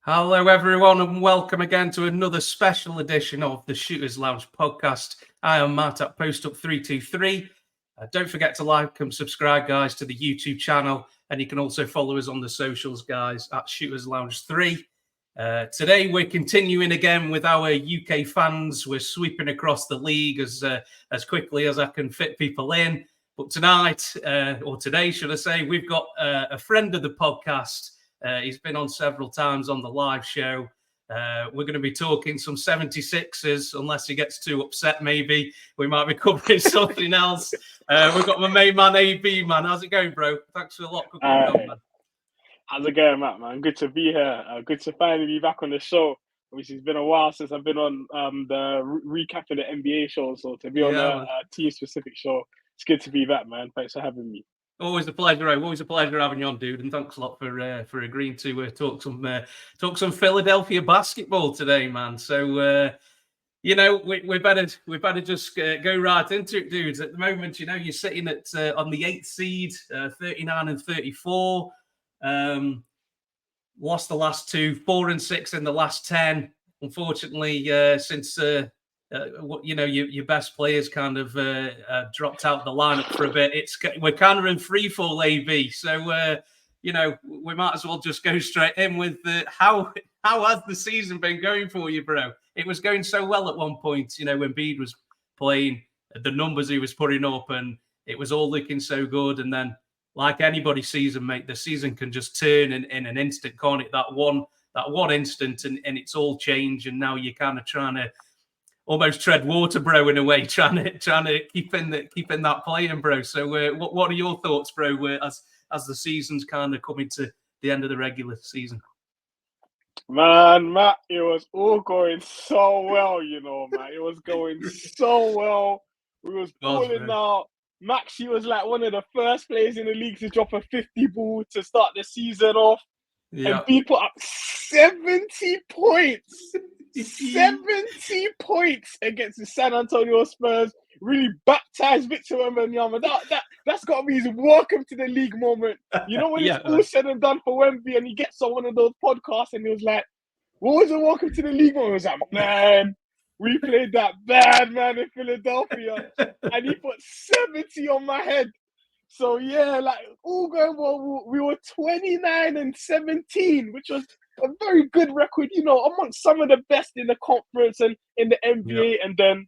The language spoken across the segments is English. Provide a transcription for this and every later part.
Hello, everyone, and welcome again to another special edition of the Shooters Lounge podcast. I am Matt at PostUp323. Don't forget to like and subscribe, guys, to the YouTube channel, and you can also follow us on the socials, guys, at Shooters Lounge 3. Today, we're continuing again with our UK fans. We're sweeping across the league as quickly as I can fit people in. But tonight, or today, should I say, we've got a friend of the podcast. He's been on several times on the live show. We're going to be talking some 76ers, unless he gets too upset, maybe. We might be covering something else. We've got my main man, AB, man. How's it going, bro? Thanks for a lot for coming on, man. How's it going, Matt, man? Good to be here. Good to finally be back on the show. Obviously, it's been a while since I've been on the recap of the NBA show. So to be on a team-specific show, it's good to be back, man. Thanks for having me. Always a pleasure. Always a pleasure having you on, dude. And thanks a lot for agreeing to talk some Philadelphia basketball today, man. So we better just go right into it, dudes. At the moment, you're sitting at on the 8th seed, 39 and 34. Lost the last two, 4 and 6 in the last 10. Unfortunately, since your best players kind of dropped out the lineup for a bit. We're kind of in free fall, AB. So we might as well just go straight in with how has the season been going for you, bro? It was going so well at one point. When Embiid was playing, the numbers he was putting up, and it was all looking so good. And then, like anybody's season, mate, the season can just turn in an instant, can't it? That one instant, and it's all changed. And now you're kind of trying to almost tread water, bro, in a way, trying to keeping that playing, bro. So, what are your thoughts, bro? As the season's kind of coming to the end of the regular season? Man, Matt, it was all going so well, man. It was going so well. We was balling out. Maxey was like one of the first players in the league to drop a 50 ball to start the season off. Yeah. And we put up 70 points. 70 points against the San Antonio Spurs. Really baptized Victor Wembanyama. That's got to be his welcome to the league moment. When it's all said and done for Wemby and he gets on one of those podcasts and he was like, what was the welcome to the league moment? He was like, man, we played that bad, man, in Philadelphia. And he put 70 on my head. So, yeah, all going well. We were 29 and 17, which was a very good record, amongst some of the best in the conference and in the NBA. Yep. And then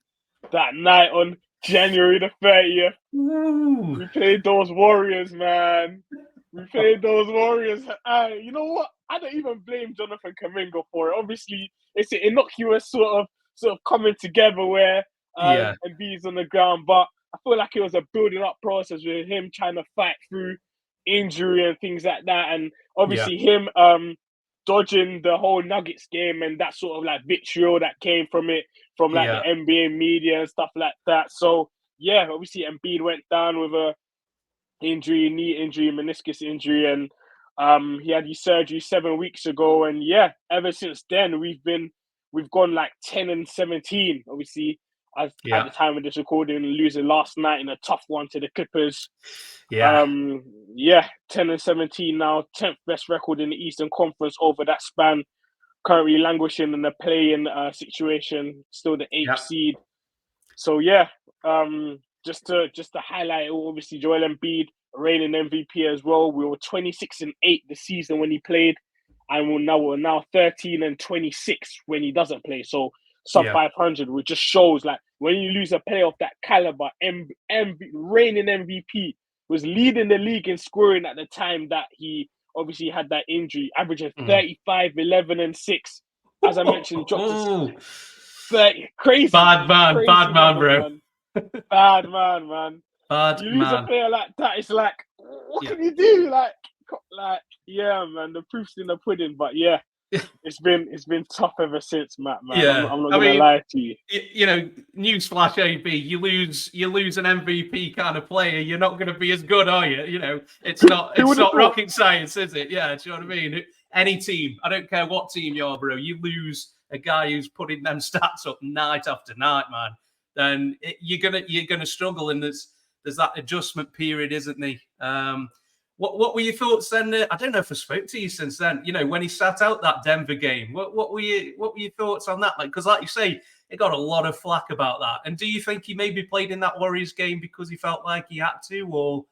that night on January the 30th, we played those Warriors, man. We played those Warriors. You know what? I don't even blame Jonathan Kuminga for it. Obviously, it's an innocuous sort of coming together where Embiid's on the ground, but I feel like it was a building up process with him trying to fight through injury and things like that. And obviously him dodging the whole Nuggets game and that sort of vitriol that came from it, from the NBA media and stuff like that. So obviously Embiid went down with a injury, knee injury, meniscus injury, and he had his surgery 7 weeks ago. And ever since then we've gone 10 and 17. Obviously, at the time of this recording, losing last night in a tough one to the Clippers. 10 and 17 now, 10th best record in the Eastern Conference over that span. Currently languishing in the play-in situation, still the 8th seed. So just to highlight, obviously Joel Embiid reigning MVP as well. We were 26 and 8 the season when he played, and we're now 13 and 26 when he doesn't play. So sub 500, which just shows when you lose a player of that caliber, reigning MVP, was leading the league in scoring at the time that he obviously had that injury, averaging 35, 11, and 6. As I mentioned, dropped 30. Crazy. Bad man, bro. Man. Bad man. You lose a player like that, it's what can you do? Man, the proof's in the pudding. But it's been tough ever since, Matt, man. I'm not gonna lie to you. Newsflash, AB, you lose an MVP kind of player, you're not going to be as good, are you? It's not rocket science, is it? Yeah, do you know what I mean? Any team, I don't care what team you are, bro. You lose a guy who's putting them stats up night after night, man. Then you're gonna struggle, and there's that adjustment period, isn't there? What were your thoughts then? I don't know if I spoke to you since then. You know, when he sat out that Denver game, what were your thoughts on that? Like, because like you say, it got a lot of flack about that. And do you think he maybe played in that Warriors game because he felt like he had to, or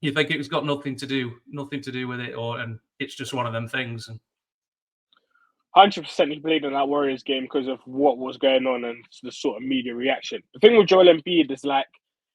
you think it was got nothing to do with it, and it's just one of them things? 100% he played in that Warriors game because of what was going on and the sort of media reaction. The thing with Joel Embiid is like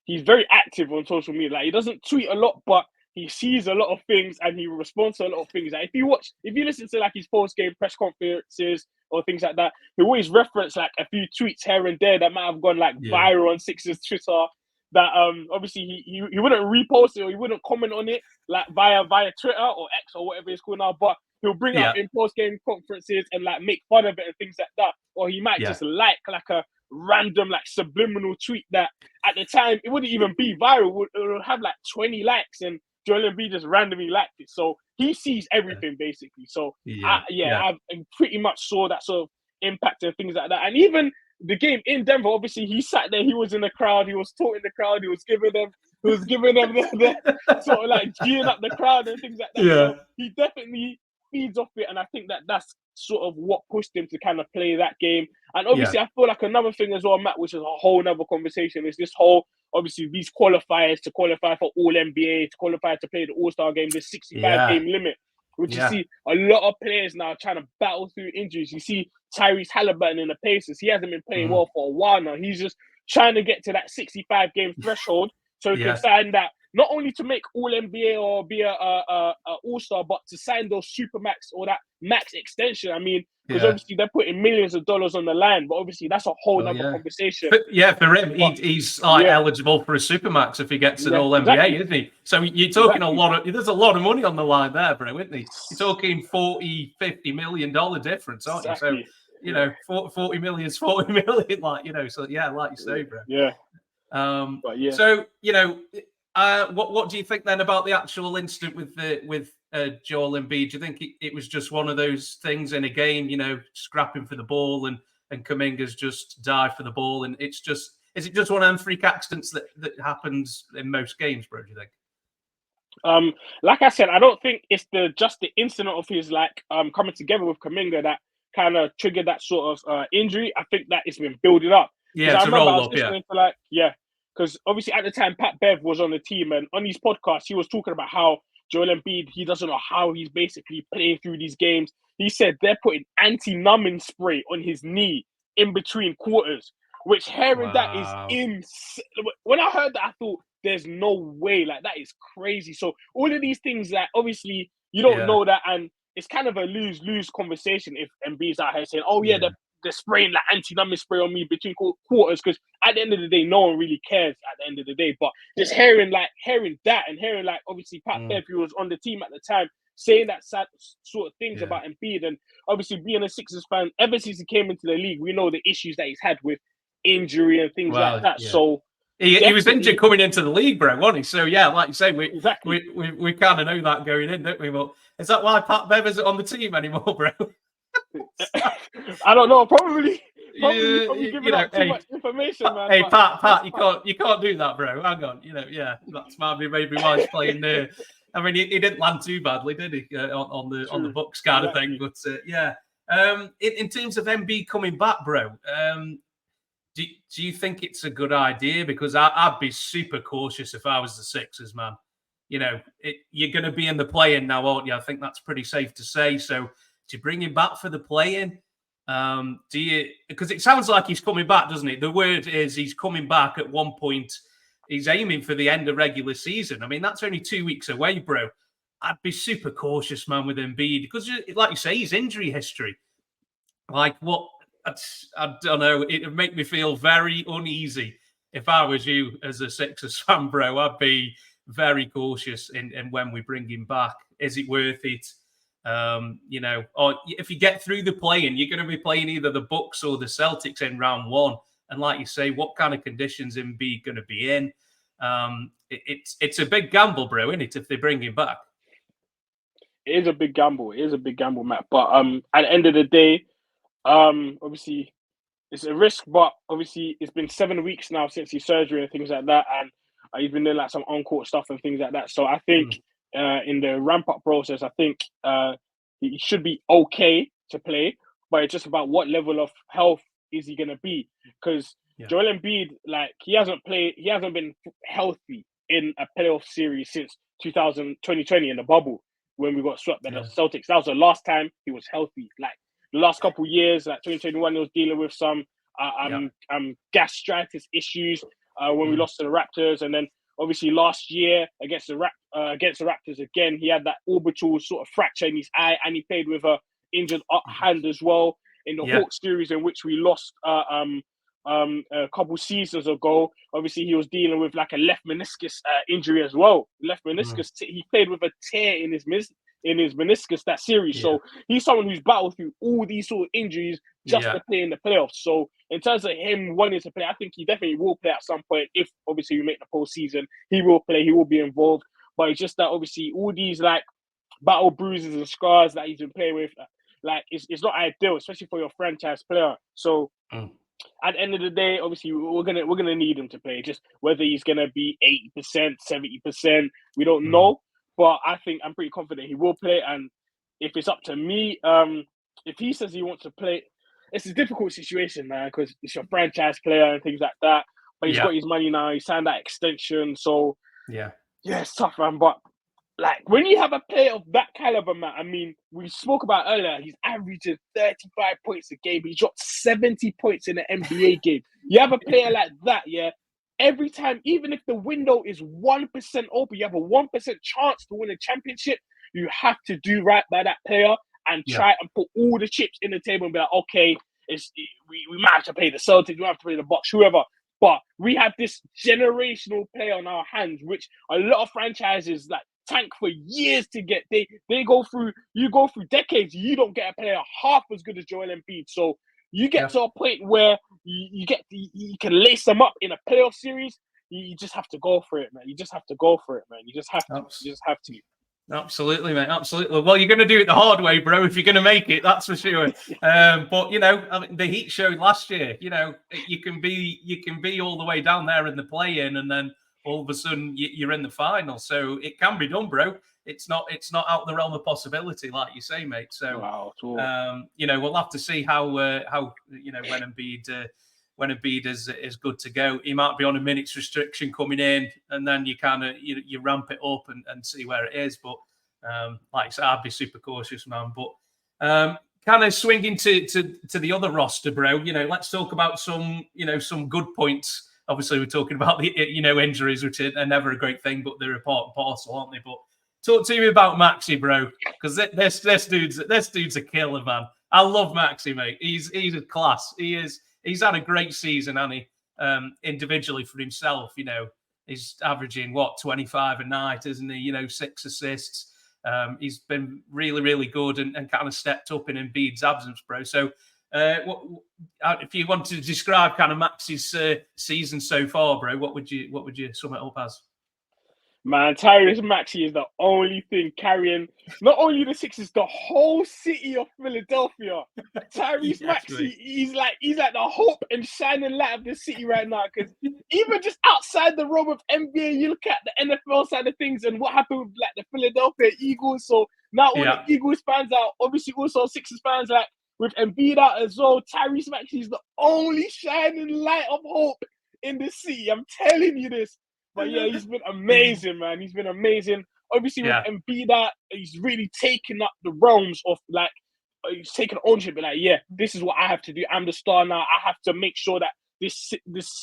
he's very active on social media. Like he doesn't tweet a lot, but he sees a lot of things and he responds to a lot of things. Like if you listen to like his post-game press conferences or things like that, he always reference like a few tweets here and there that might have gone like viral on Sixers Twitter. That obviously he wouldn't repost it or he wouldn't comment on it like via Twitter or X or whatever it's called now, but he'll bring up in post-game conferences and like make fun of it and things like that. Or he might just like a random like subliminal tweet that at the time it wouldn't even be viral. It would have like 20 likes and Joel Embiid just randomly liked it. So he sees everything basically. So I pretty much saw that sort of impact and things like that. And even the game in Denver, obviously he sat there, he was in the crowd, he was talking the crowd, he was giving them the sort of like gearing up the crowd and things like that. Yeah. So he definitely feeds off it, and I think that's sort of what pushed him to kind of play that game. And obviously I feel like another thing as well, Matt, which is a whole nother conversation, is this whole obviously these qualifiers to qualify for All NBA, to qualify to play the All-Star game, this 65 game limit, which you see a lot of players now trying to battle through injuries. You see Tyrese Halliburton in the Pacers, he hasn't been playing well for a while now. He's just trying to get to that 65 game threshold so he can sign that, not only to make All NBA or be a All-Star, but to sign those Supermax or that max extension. I mean, because obviously they're putting millions of dollars on the line, but obviously that's a whole other conversation. But for him, he's eligible for a Supermax if he gets an All NBA, isn't he? So you're talking there's a lot of money on the line there, bro, isn't he? You're talking $40-50 million difference, aren't you? So, you know, 40 million is 40 million, like, you know, so like you say, bro. So, you know, what do you think then about the actual incident with Joel Embiid? Do you think it was just one of those things in a game, you know, scrapping for the ball and Kuminga's just dive for the ball, and is it just one of them freak accidents that happens in most games, bro? Do you think? Like I said, I don't think it's just the incident of his like coming together with Kuminga that kind of triggered that sort of injury. I think that it's been building up. Yeah, it's a roll up. Because obviously at the time Pat Bev was on the team, and on his podcast he was talking about how Joel Embiid, he doesn't know how he's basically playing through these games. He said they're putting anti-numbing spray on his knee in between quarters, which hearing that is insane. When I heard that, I thought there's no way, like that is crazy. So all of these things, like obviously you don't know that, and it's kind of a lose-lose conversation if Embiid's out here saying, "Oh yeah, they're spraying like anti-numbing spray on me between quarters," because at the end of the day, no one really cares at the end of the day. But just hearing that and hearing like obviously Pat Bev, who was on the team at the time, saying that sad sort of things about Embiid, and obviously being a Sixers fan, ever since he came into the league, we know the issues that he's had with injury and things like that. So he was injured coming into the league, bro, wasn't he? So yeah, like you say, we kind of know that going in, don't we? Well, is that why Pat Bev isn't on the team anymore, bro? I don't know. Probably giving out too much information, man. Hey, Pat, you can't do that, bro. Hang on, you know, that's maybe why he's playing there. I mean, he didn't land too badly, did he? On the Bucks kind of thing, but in terms of Embiid coming back, bro, do you think it's a good idea? Because I'd be super cautious if I was the Sixers, man. You know, you're going to be in the play-in now, aren't you? I think that's pretty safe to say. So, do you bring him back for the play-in? Do you? Because it sounds like he's coming back, doesn't it? The word is he's coming back at one point. He's aiming for the end of regular season. I mean, that's only 2 weeks away, bro. I'd be super cautious, man, with Embiid because, like you say, his injury history. Like what? I don't know. It would make me feel very uneasy if I was you as a Sixers fan, bro. I'd be very cautious in when we bring him back. Is it worth it? You know, or if you get through the play-in, you're going to be playing either the Bucks or the Celtics in round one. And like you say, what kind of conditions Embiid going to be in? It's a big gamble, bro, isn't it, if they bring him back? It is a big gamble. It is a big gamble, Matt. But at the end of the day, obviously it's a risk, but obviously it's been 7 weeks now since his surgery and things like that. And He's been doing like some on-court stuff and things like that. So I think in the ramp-up process, I think he should be okay to play, but it's just about what level of health is he going to be? Because Joel Embiid, like, he hasn't been healthy in a playoff series since 2020 in the bubble when we got swept by the Celtics. That was the last time he was healthy. Like, the last couple of years, like 2021, he was dealing with some gastritis issues when we lost to the Raptors, and then obviously last year against the Raptors again, he had that orbital sort of fracture in his eye, and he played with a injured hand as well in the Hawks series in which we lost a couple seasons ago. Obviously, he was dealing with like a left meniscus injury as well. Left meniscus. He played with a tear in his meniscus that series. So he's someone who's battled through all these sort of injuries just to play in the playoffs. So in terms of him wanting to play, I think he definitely will play at some point. If obviously we make the postseason, he will play. He will be involved. But it's just that obviously all these like battle bruises and scars that he's been playing with, like it's not ideal, especially for your franchise player. So at the end of the day, obviously we're gonna need him to play. Just whether he's gonna be 80%, 70%, we don't know. But I think I'm pretty confident he will play. And if it's up to me, if he says he wants to play, it's a difficult situation, man, because it's your franchise player and things like that. But he's got his money now. He signed that extension, so it's tough, man. But like when you have a player of that caliber, man, I mean, we spoke about earlier, he's averaging 35 points a game. He dropped 70 points in an NBA game. You have a player like that, every time, even if the window is 1% open, you have a 1% chance to win a championship, you have to do right by that player and try and put all the chips in the table and be like, okay, we might have to play the Celtics, we might have to play the Bucks, whoever. But we have this generational player on our hands, which a lot of franchises like tank for years to get. You go through decades, you don't get a player half as good as Joel Embiid. So you get to a point where you can lace them up in a playoff series. You just have to go for it, man. You just have to go for it, man. You just have to. You just have to. Absolutely, mate. Absolutely. Well, you're going to do it the hard way, bro, if you're going to make it. That's for sure. But you know, I mean, the Heat showed last year. You know, you can be all the way down there in the play-in, and then all of a sudden you're in the final. So it can be done, bro. It's not out the realm of possibility, like you say, mate. So you know, we'll have to see how you know when Embiid is good to go. He might be on a minutes restriction coming in, and then you kind of you ramp it up and see where it is. But like I said, I'd be super cautious, man. But kind of swinging to the other roster, bro. You know, let's talk about some good points. Obviously, we're talking about the injuries, which are never a great thing, but they're a part and parcel, aren't they? But talk to me about Maxey, bro, because this dude's a killer, man. I love Maxey, mate. He's a class. He's had a great season, hasn't he? Individually for himself, you know, he's averaging 25 a night, isn't he? You know, 6 assists. He's been really, really good and kind of stepped up in Embiid's absence, bro. So, if you want to describe kind of Maxey's season so far, bro, what would you sum it up as? Man, Tyrese Maxey is the only thing carrying not only the Sixers, the whole city of Philadelphia. Tyrese Maxey, he's like the hope and shining light of the city right now. Because even just outside the realm of NBA, you look at the NFL side of things and what happened with like the Philadelphia Eagles. So now all the Eagles fans are obviously also Sixers fans, like with Embiid out as well. Tyrese Maxey is the only shining light of hope in the city. I'm telling you this. But yeah, he's been amazing, man. He's been amazing. Obviously, with Embiid, he's really taken up the realms of like, he's taken ownership. And like, yeah, this is what I have to do. I'm the star now. I have to make sure that this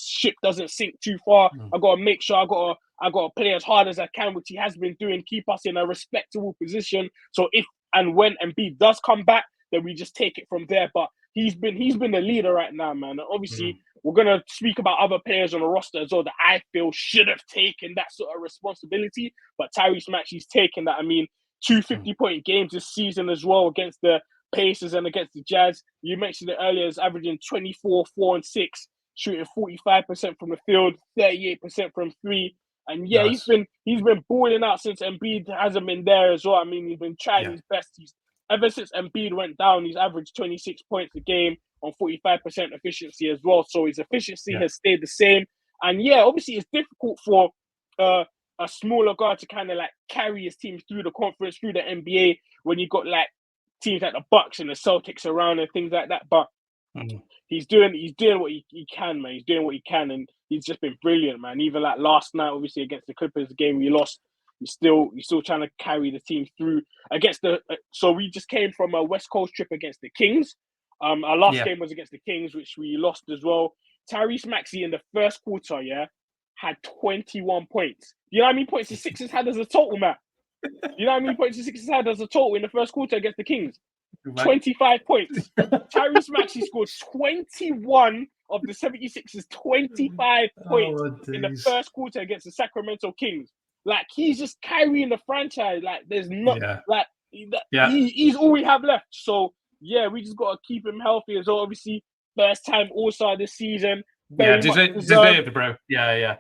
ship doesn't sink too far. I got to make sure I got to play as hard as I can, which he has been doing. Keep us in a respectable position. So if and when Embiid does come back, then we just take it from there. But he's been the leader right now, man. And obviously, we're going to speak about other players on the roster as well that I feel should have taken that sort of responsibility. But Tyrese Maxey's taken that. I mean, 2 50-point games this season as well against the Pacers and against the Jazz. You mentioned it earlier, he's averaging 24, 4, and 6, shooting 45% from the field, 38% from 3. And yeah, nice. he's been balling out since Embiid hasn't been there as well. I mean, he's been trying his best. Ever since Embiid went down, he's averaged 26 points a game on 45% efficiency as well. So his efficiency has stayed the same. And yeah, obviously it's difficult for a smaller guard to kind of like carry his team through the conference, through the NBA, when you got like teams like the Bucks and the Celtics around and things like that. But he's doing what he can, man. He's doing what he can, and he's just been brilliant, man. Even like last night, obviously against the Clippers, the game we lost, he's still trying to carry the team through against the. So we just came from a West Coast trip against the Kings. Our last game was against the Kings, which we lost as well. Tyrese Maxey in the first quarter, had 21 points. You know how many points the Sixers had as a total, Matt? You know how many points the Sixers had as a total in the first quarter against the Kings? 25 points. Tyrese Maxey scored 21 of the 76ers' 25 points in the first quarter against the Sacramento Kings. Like, he's just carrying the franchise. Like, there's not he's all we have left. So yeah, we just got to keep him healthy as well. Obviously, first time All-Star this season. Deserved, bro. Yeah.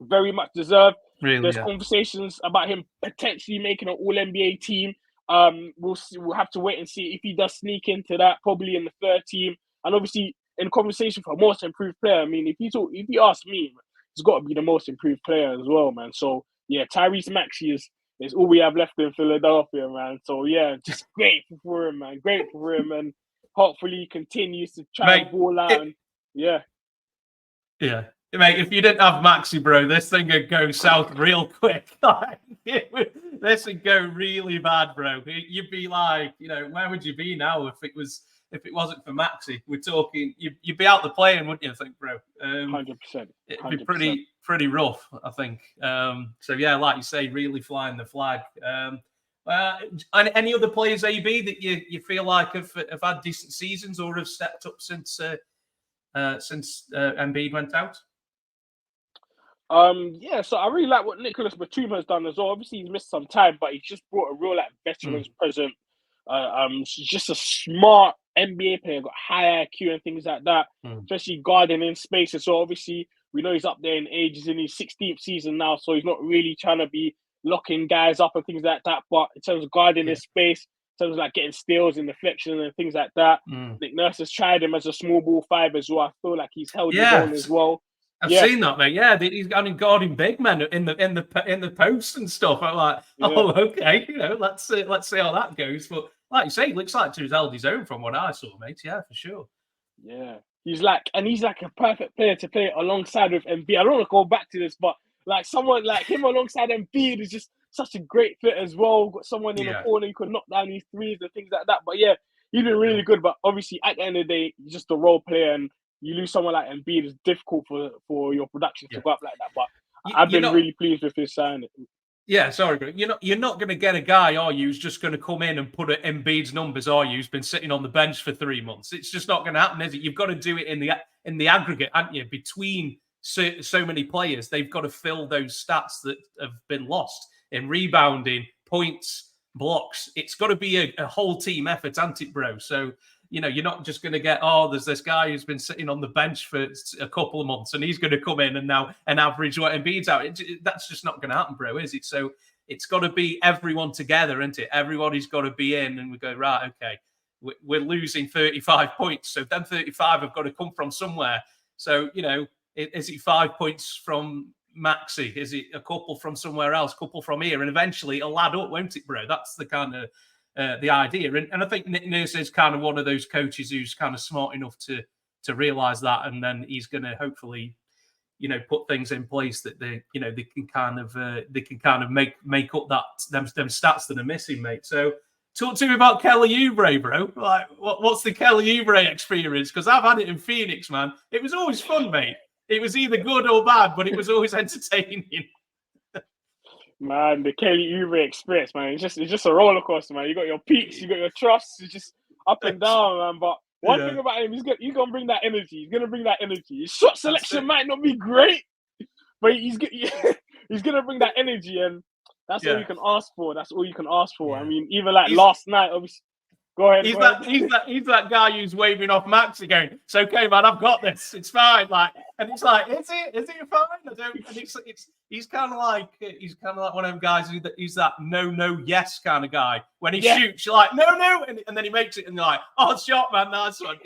Very much deserved. Really, there's conversations about him potentially making an All-NBA team. We'll have to wait and see if he does sneak into that, probably in the third team. And obviously, in conversation for most improved player, I mean, if you ask me, he's got to be the most improved player as well, man. So yeah, Tyrese Maxey is all we have left in Philadelphia, man. So yeah, just grateful for him, man. Grateful for him, and hopefully he continues to try and ball out. Yeah. Mate, if you didn't have Maxey, bro, this thing would go south real quick. This would go really bad, bro. You'd be like, where would you be now if it wasn't for Maxey? We're talking, you'd be out the playing, wouldn't you? I think, bro. 100%. It'd be pretty rough, I think. So yeah, like you say, really flying the flag. Any other players, AB, that you feel like have had decent seasons or have stepped up since Embiid went out? So I really like what Nicholas Batum has done as well. Obviously, he's missed some time, but he's just brought a real veteran's presence. He's just a smart NBA player, got high IQ and things like that, especially guarding in space. And so obviously, we know he's up there in age. He's in his 16th season now, so he's not really trying to be locking guys up and things like that. But in terms of guarding in space, in terms of like getting steals and deflection and things like that, Nick Nurse has tried him as a small ball five as well. I feel like he's held his own as well. I've seen that, mate. Yeah, he's guarding big men in the posts and stuff. I'm like, okay, let's see how that goes. But like you say, he looks like he's held his own from what I saw, mate. Yeah, for sure. Yeah, he's like a perfect player to play alongside with Embiid. I don't want to go back to this, but like someone like him alongside Embiid is just such a great fit as well. Got someone in the corner who could knock down these threes and things like that. But yeah, he's been really good. But obviously, at the end of the day, he's just a role player, and you lose someone like Embiid, it's difficult for your production to go up like that. But I've been really pleased with his signing. Yeah, sorry, bro. You're not going to get a guy, are you, who's just going to come in and put Embiid's numbers, are you, who's been sitting on the bench for 3 months. It's just not going to happen, is it? You've got to do it in the aggregate, haven't you? Between so many players, they've got to fill those stats that have been lost in rebounding, points, blocks. It's got to be a whole team effort, hasn't it, bro? So, you're not just going to get, there's this guy who's been sitting on the bench for a couple of months and he's going to come in and now an average what Embiid's out. That's just not going to happen, bro, is it? So it's got to be everyone together, isn't it? Everybody's got to be in, and we go, right, okay, we're losing 35 points. So then 35 have got to come from somewhere. So, is it 5 points from Maxey? Is it a couple from somewhere else, couple from here? And eventually it'll add up, won't it, bro? That's the kind of the idea. And I think Nick Nurse is kind of one of those coaches who's kind of smart enough to realize that, and then he's going to hopefully, put things in place that they can kind of make up them stats that are missing, mate. So talk to me about Kelly Oubre, bro. Like, what's the Kelly Oubre experience? Because I've had it in Phoenix, man. It was always fun, mate. It was either good or bad, but it was always entertaining. Man, the Kelly Oubre experience, man. It's just a roller coaster, man. You got your peaks, you got your troughs. It's just up and down, man. But one thing about him, he's gonna bring that energy. He's gonna bring that energy. His shot selection might not be great, but he's gonna bring that energy, and that's all you can ask for. That's all you can ask for. I mean, even like last night, obviously. Go ahead. He's that guy who's waving off Maxey, going, "It's okay, man. I've got this. It's fine." Like, and it's like, "Is it fine?" I don't. And he's kind of like one of them guys who's that no yes kind of guy. When he shoots, you're like, no, and then he makes it, and you're like, "Oh, shot, man, nice one."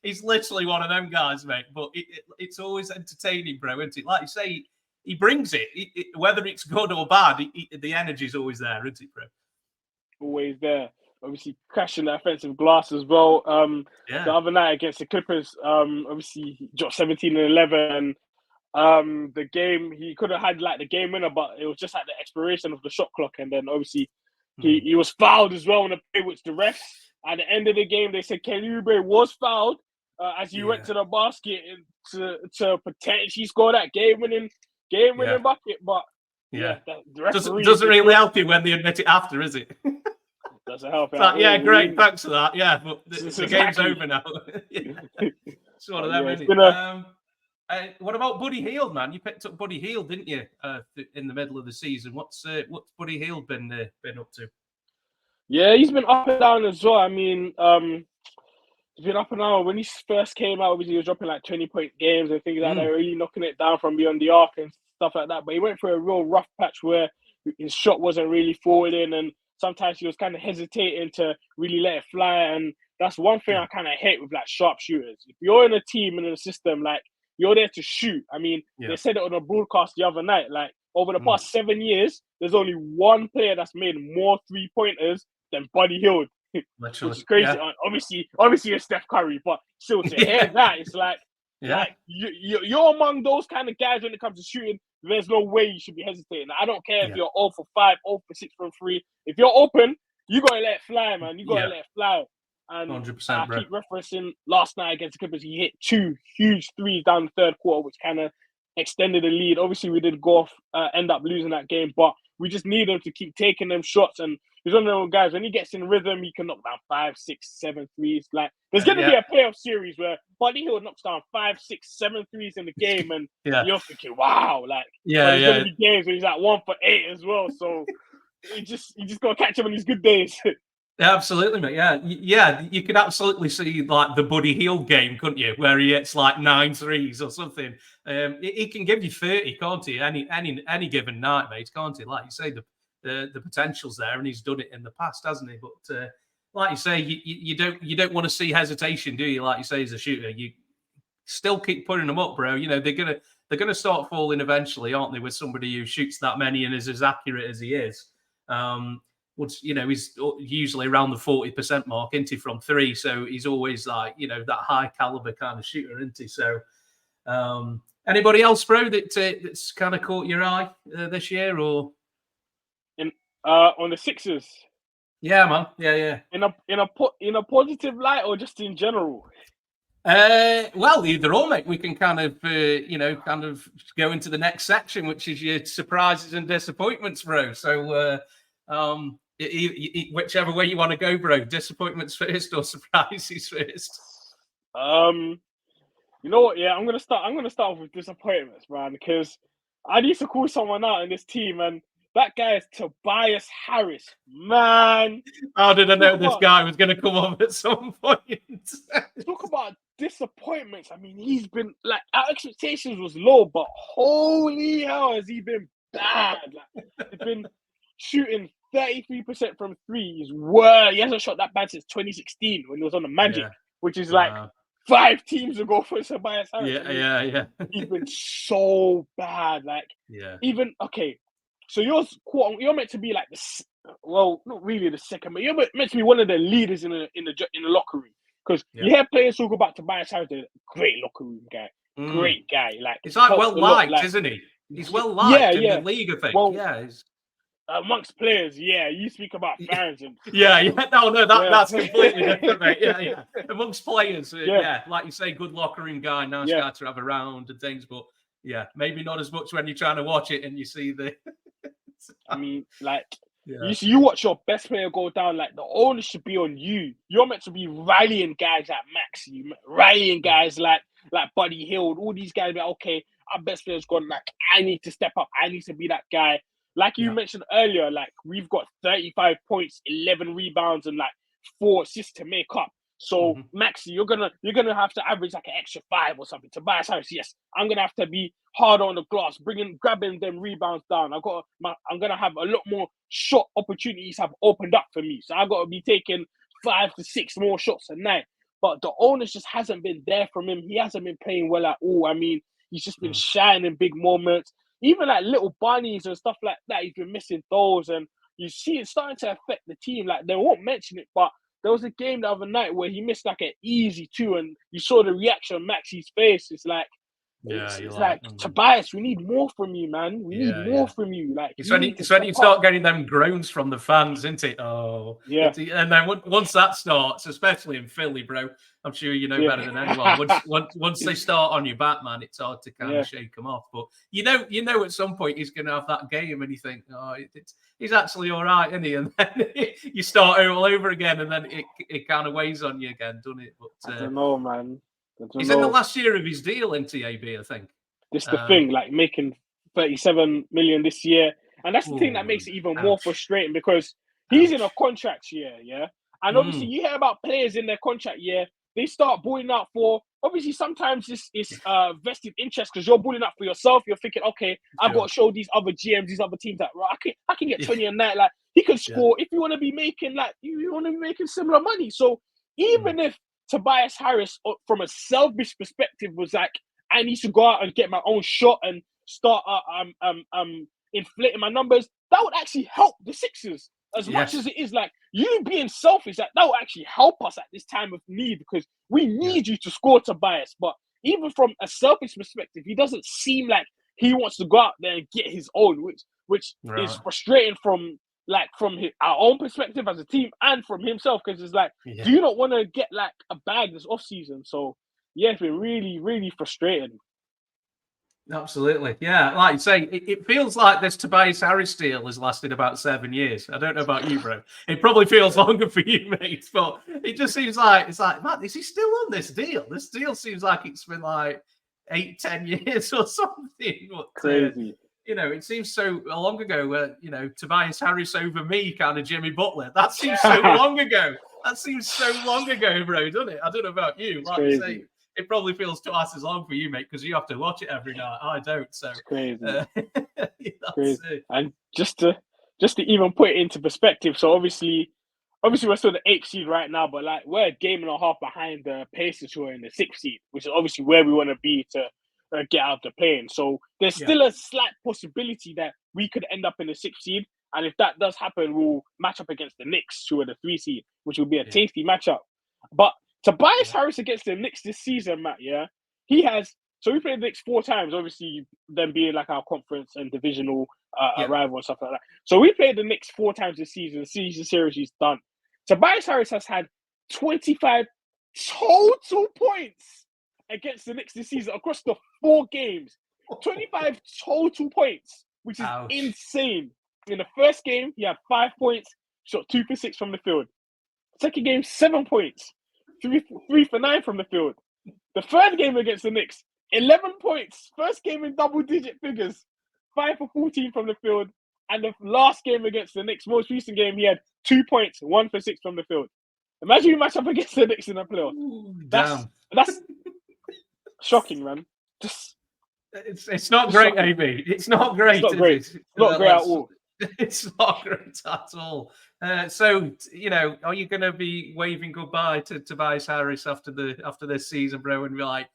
He's literally one of them guys, mate. But it's always entertaining, bro, isn't it? Like you say, he brings it. Whether it's good or bad, the energy's always there, isn't it, bro? Always there. Obviously, crashing the offensive glass as well. The other night against the Clippers, obviously he dropped 17 and 11. The game, he could have had like the game winner, but it was just at the expiration of the shot clock, and then obviously he was fouled as well in the play, which the refs at the end of the game they said Kelly Oubre was fouled as he went to the basket to potentially score that game winning bucket, but the referee doesn't really help you when they admit it after, is it? Doesn't help. Like, great, thanks for that. Yeah, but the game's over now. It's one of them, isn't it? What about Buddy Hield, man? You picked up Buddy Hield, didn't you, in the middle of the season? What's Buddy Hield been up to? Yeah, he's been up and down as well. I mean, he's been up and down. When he first came out, obviously he was dropping like 20-point games and things like that, really knocking it down from beyond the arc and stuff like that. But he went through a real rough patch where his shot wasn't really falling, and sometimes he was kind of hesitating to really let it fly. And that's one thing I kind of hate with like sharpshooters. If you're in a team and in a system, like, you're there to shoot. I mean, they said it on a broadcast the other night. Like, over the past 7 years, there's only one player that's made more 3-pointers than Buddy Hield. Which is crazy. Yeah. Obviously, it's Steph Curry, but still to hear that, it's like, you're among those kind of guys when it comes to shooting. There's no way you should be hesitating. I don't care if you're 0 for 5, 0 for 6 from 3. If you're open, you gotta let it fly, man. You gotta let it fly. And 100%, I keep referencing last night against the Clippers, he hit 2 huge threes down the third quarter, which kind of extended the lead. Obviously, we did end up losing that game, but we just need him to keep taking them shots. And he's one of those guys, when he gets in rhythm, he can knock down 5, 6, 7 threes. Like, there's going to be a playoff series where Buddy Hield knocks down 5, 6, 7 threes in the game, and you're thinking, wow. Like, there's going to be games where he's like 1 for 8 as well. So you just got to catch him on his good days. Yeah, absolutely, mate. Yeah, you could absolutely see like the Buddy Hield game, couldn't you? Where he hits like 9 threes or something. He can give you 30, can't he? Any given night, mate, can't he? Like you say, the potential's there, and he's done it in the past, hasn't he? But like you say, you don't want to see hesitation, do you? Like you say, as a shooter, you still keep putting them up, bro. You know they're gonna start falling eventually, aren't they? With somebody who shoots that many and is as accurate as he is. He's usually around the 40% mark, isn't he, from 3? So he's always like, that high caliber kind of shooter, isn't he? So anybody else, bro, that's kind of caught your eye this year, or on the Sixers? Yeah, man. Yeah. In a positive light, or just in general? Well, either or, mate. We can kind of go into the next section, which is your surprises and disappointments, bro. So whichever way you want to go, bro. Disappointments first or surprises first? You know what? Yeah, I'm gonna start off with disappointments, man, because I need to call someone out in this team, and that guy is Tobias Harris, man. How did I know this guy was going to come up at some point? Talk about disappointments. I mean, he's been like, our expectations was low, but holy hell, has he been bad? Like, he's been shooting 33% from 3. He hasn't shot that bad since 2016 when he was on the Magic, which is like 5 teams ago for Tobias Harris. Yeah. He's been so bad. Like, even so you're meant to be like not really the second, but you're meant to be one of the leaders in the locker room, because you hear players talk about Tobias Harris, a great locker room guy, great guy. Like, it's like well liked, isn't he? He's well liked in the league, I think. Well, he's amongst players, you speak about fans and that's completely different, mate. Yeah. Amongst players, like you say, good locker room guy, nice guy to have around and things, but maybe not as much when you're trying to watch it and you see the. I mean, like, you watch your best player go down, like, the onus should be on you. You're meant to be rallying guys like Maxey, rallying guys like Buddy Hield, all these guys. Like, okay, our best player's gone. Like, I need to step up. I need to be that guy. Like you mentioned earlier, like, we've got 35 points, 11 rebounds, and like 4 assists to make up. So Maxey, you're gonna have to average like an extra 5 or something. Tobias Harris, yes, I'm gonna have to be hard on the glass, grabbing them rebounds down. I'm gonna have a lot more shot opportunities have opened up for me. So I gotta be taking 5 to 6 more shots a night. But the onus just hasn't been there from him. He hasn't been playing well at all. I mean, he's just been shying in big moments. even like little bunnies and stuff like that, he's been missing those, and you see it starting to affect the team. Like, they won't mention it, but there was a game the other night where he missed like an easy 2, and you saw the reaction on Maxi's face. It's like, it's like, Tobias, we need more from you, man. We need more from you. Like, it's when you start getting them groans from the fans, isn't it? Oh, yeah. And then once that starts, especially in Philly, bro, I'm sure you know better than anyone. Once they start on your back, man, it's hard to kind of shake them off. But you know, at some point he's going to have that game, and you think, oh, he's actually all right, isn't he? And then you start all over again, and then it kind of weighs on you again, doesn't it? But I don't know, man. He's in the last year of his deal in TAB, I think. This is the thing, like making 37 million this year. And that's the thing that makes it even more frustrating, because he's in a contract year, yeah? And obviously you hear about players in their contract year, they start bullying out for, obviously sometimes it's vested interest, because you're bullying out for yourself. You're thinking, okay, I've got to show these other GMs, these other teams that, right, I can get 20 a night. Like, he can score if you want to be making, like, you want to be making similar money. So even if Tobias Harris, from a selfish perspective, was like, I need to go out and get my own shot and start inflating my numbers, that would actually help the Sixers as much as it is. Like, you being selfish, that will actually help us at this time of need, because we need you to score, Tobias. But even from a selfish perspective, he doesn't seem like he wants to go out there and get his own, which is frustrating from our own perspective as a team, and from himself, because it's like, do you not want to get like a bag this off season? So it's been really, really frustrating. Absolutely, yeah. Like you say, it feels like this Tobias Harris deal has lasted about 7 years. I don't know about you, bro. It probably feels longer for you, mate. But it just seems like man, is he still on this deal? This deal seems like it's been like 8-10 years or something. But, crazy. It seems so long ago. Tobias Harris over me, kind of Jimmy Butler. That seems so long ago. That seems so long ago, bro, doesn't it? I don't know about you. Like you say, it probably feels twice as long for you, mate, because you have to watch it every night. I don't. So it's crazy. Crazy. And just to even put it into perspective, so obviously we're still the 8th seed right now, but like, we're a game and a half behind the Pacers, who are in the 6th seed, which is obviously where we want to be to get out of the play-in. So there's still a slight possibility that we could end up in the 6th seed, and if that does happen, we'll match up against the Knicks, who are the 3 seed, which will be a tasty matchup. But Tobias Harris against the Knicks this season, Matt, we played the Knicks 4 times, obviously them being like our conference and divisional rival and stuff like that. So we played the Knicks 4 times this season. The season series is done. Tobias Harris has had 25 total points against the Knicks this season across the 4 games. 25 total points, which is insane. In the first game, he had 5 points, shot 2 for 6 from the field. Second game, 7 points. 3 for 9 from the field. The third game against the Knicks, 11 points. First game in double-digit figures. 5 for 14 from the field. And the last game against the Knicks, most recent game, he had 2 points, 1 for 6 from the field. Imagine you match up against the Knicks in the playoffs. That's shocking, man. It's not great, AB. It's not great. It's not great. It's not great at all. It's not great at all. So, are you going to be waving goodbye to Tobias Harris after this season, bro, and be like,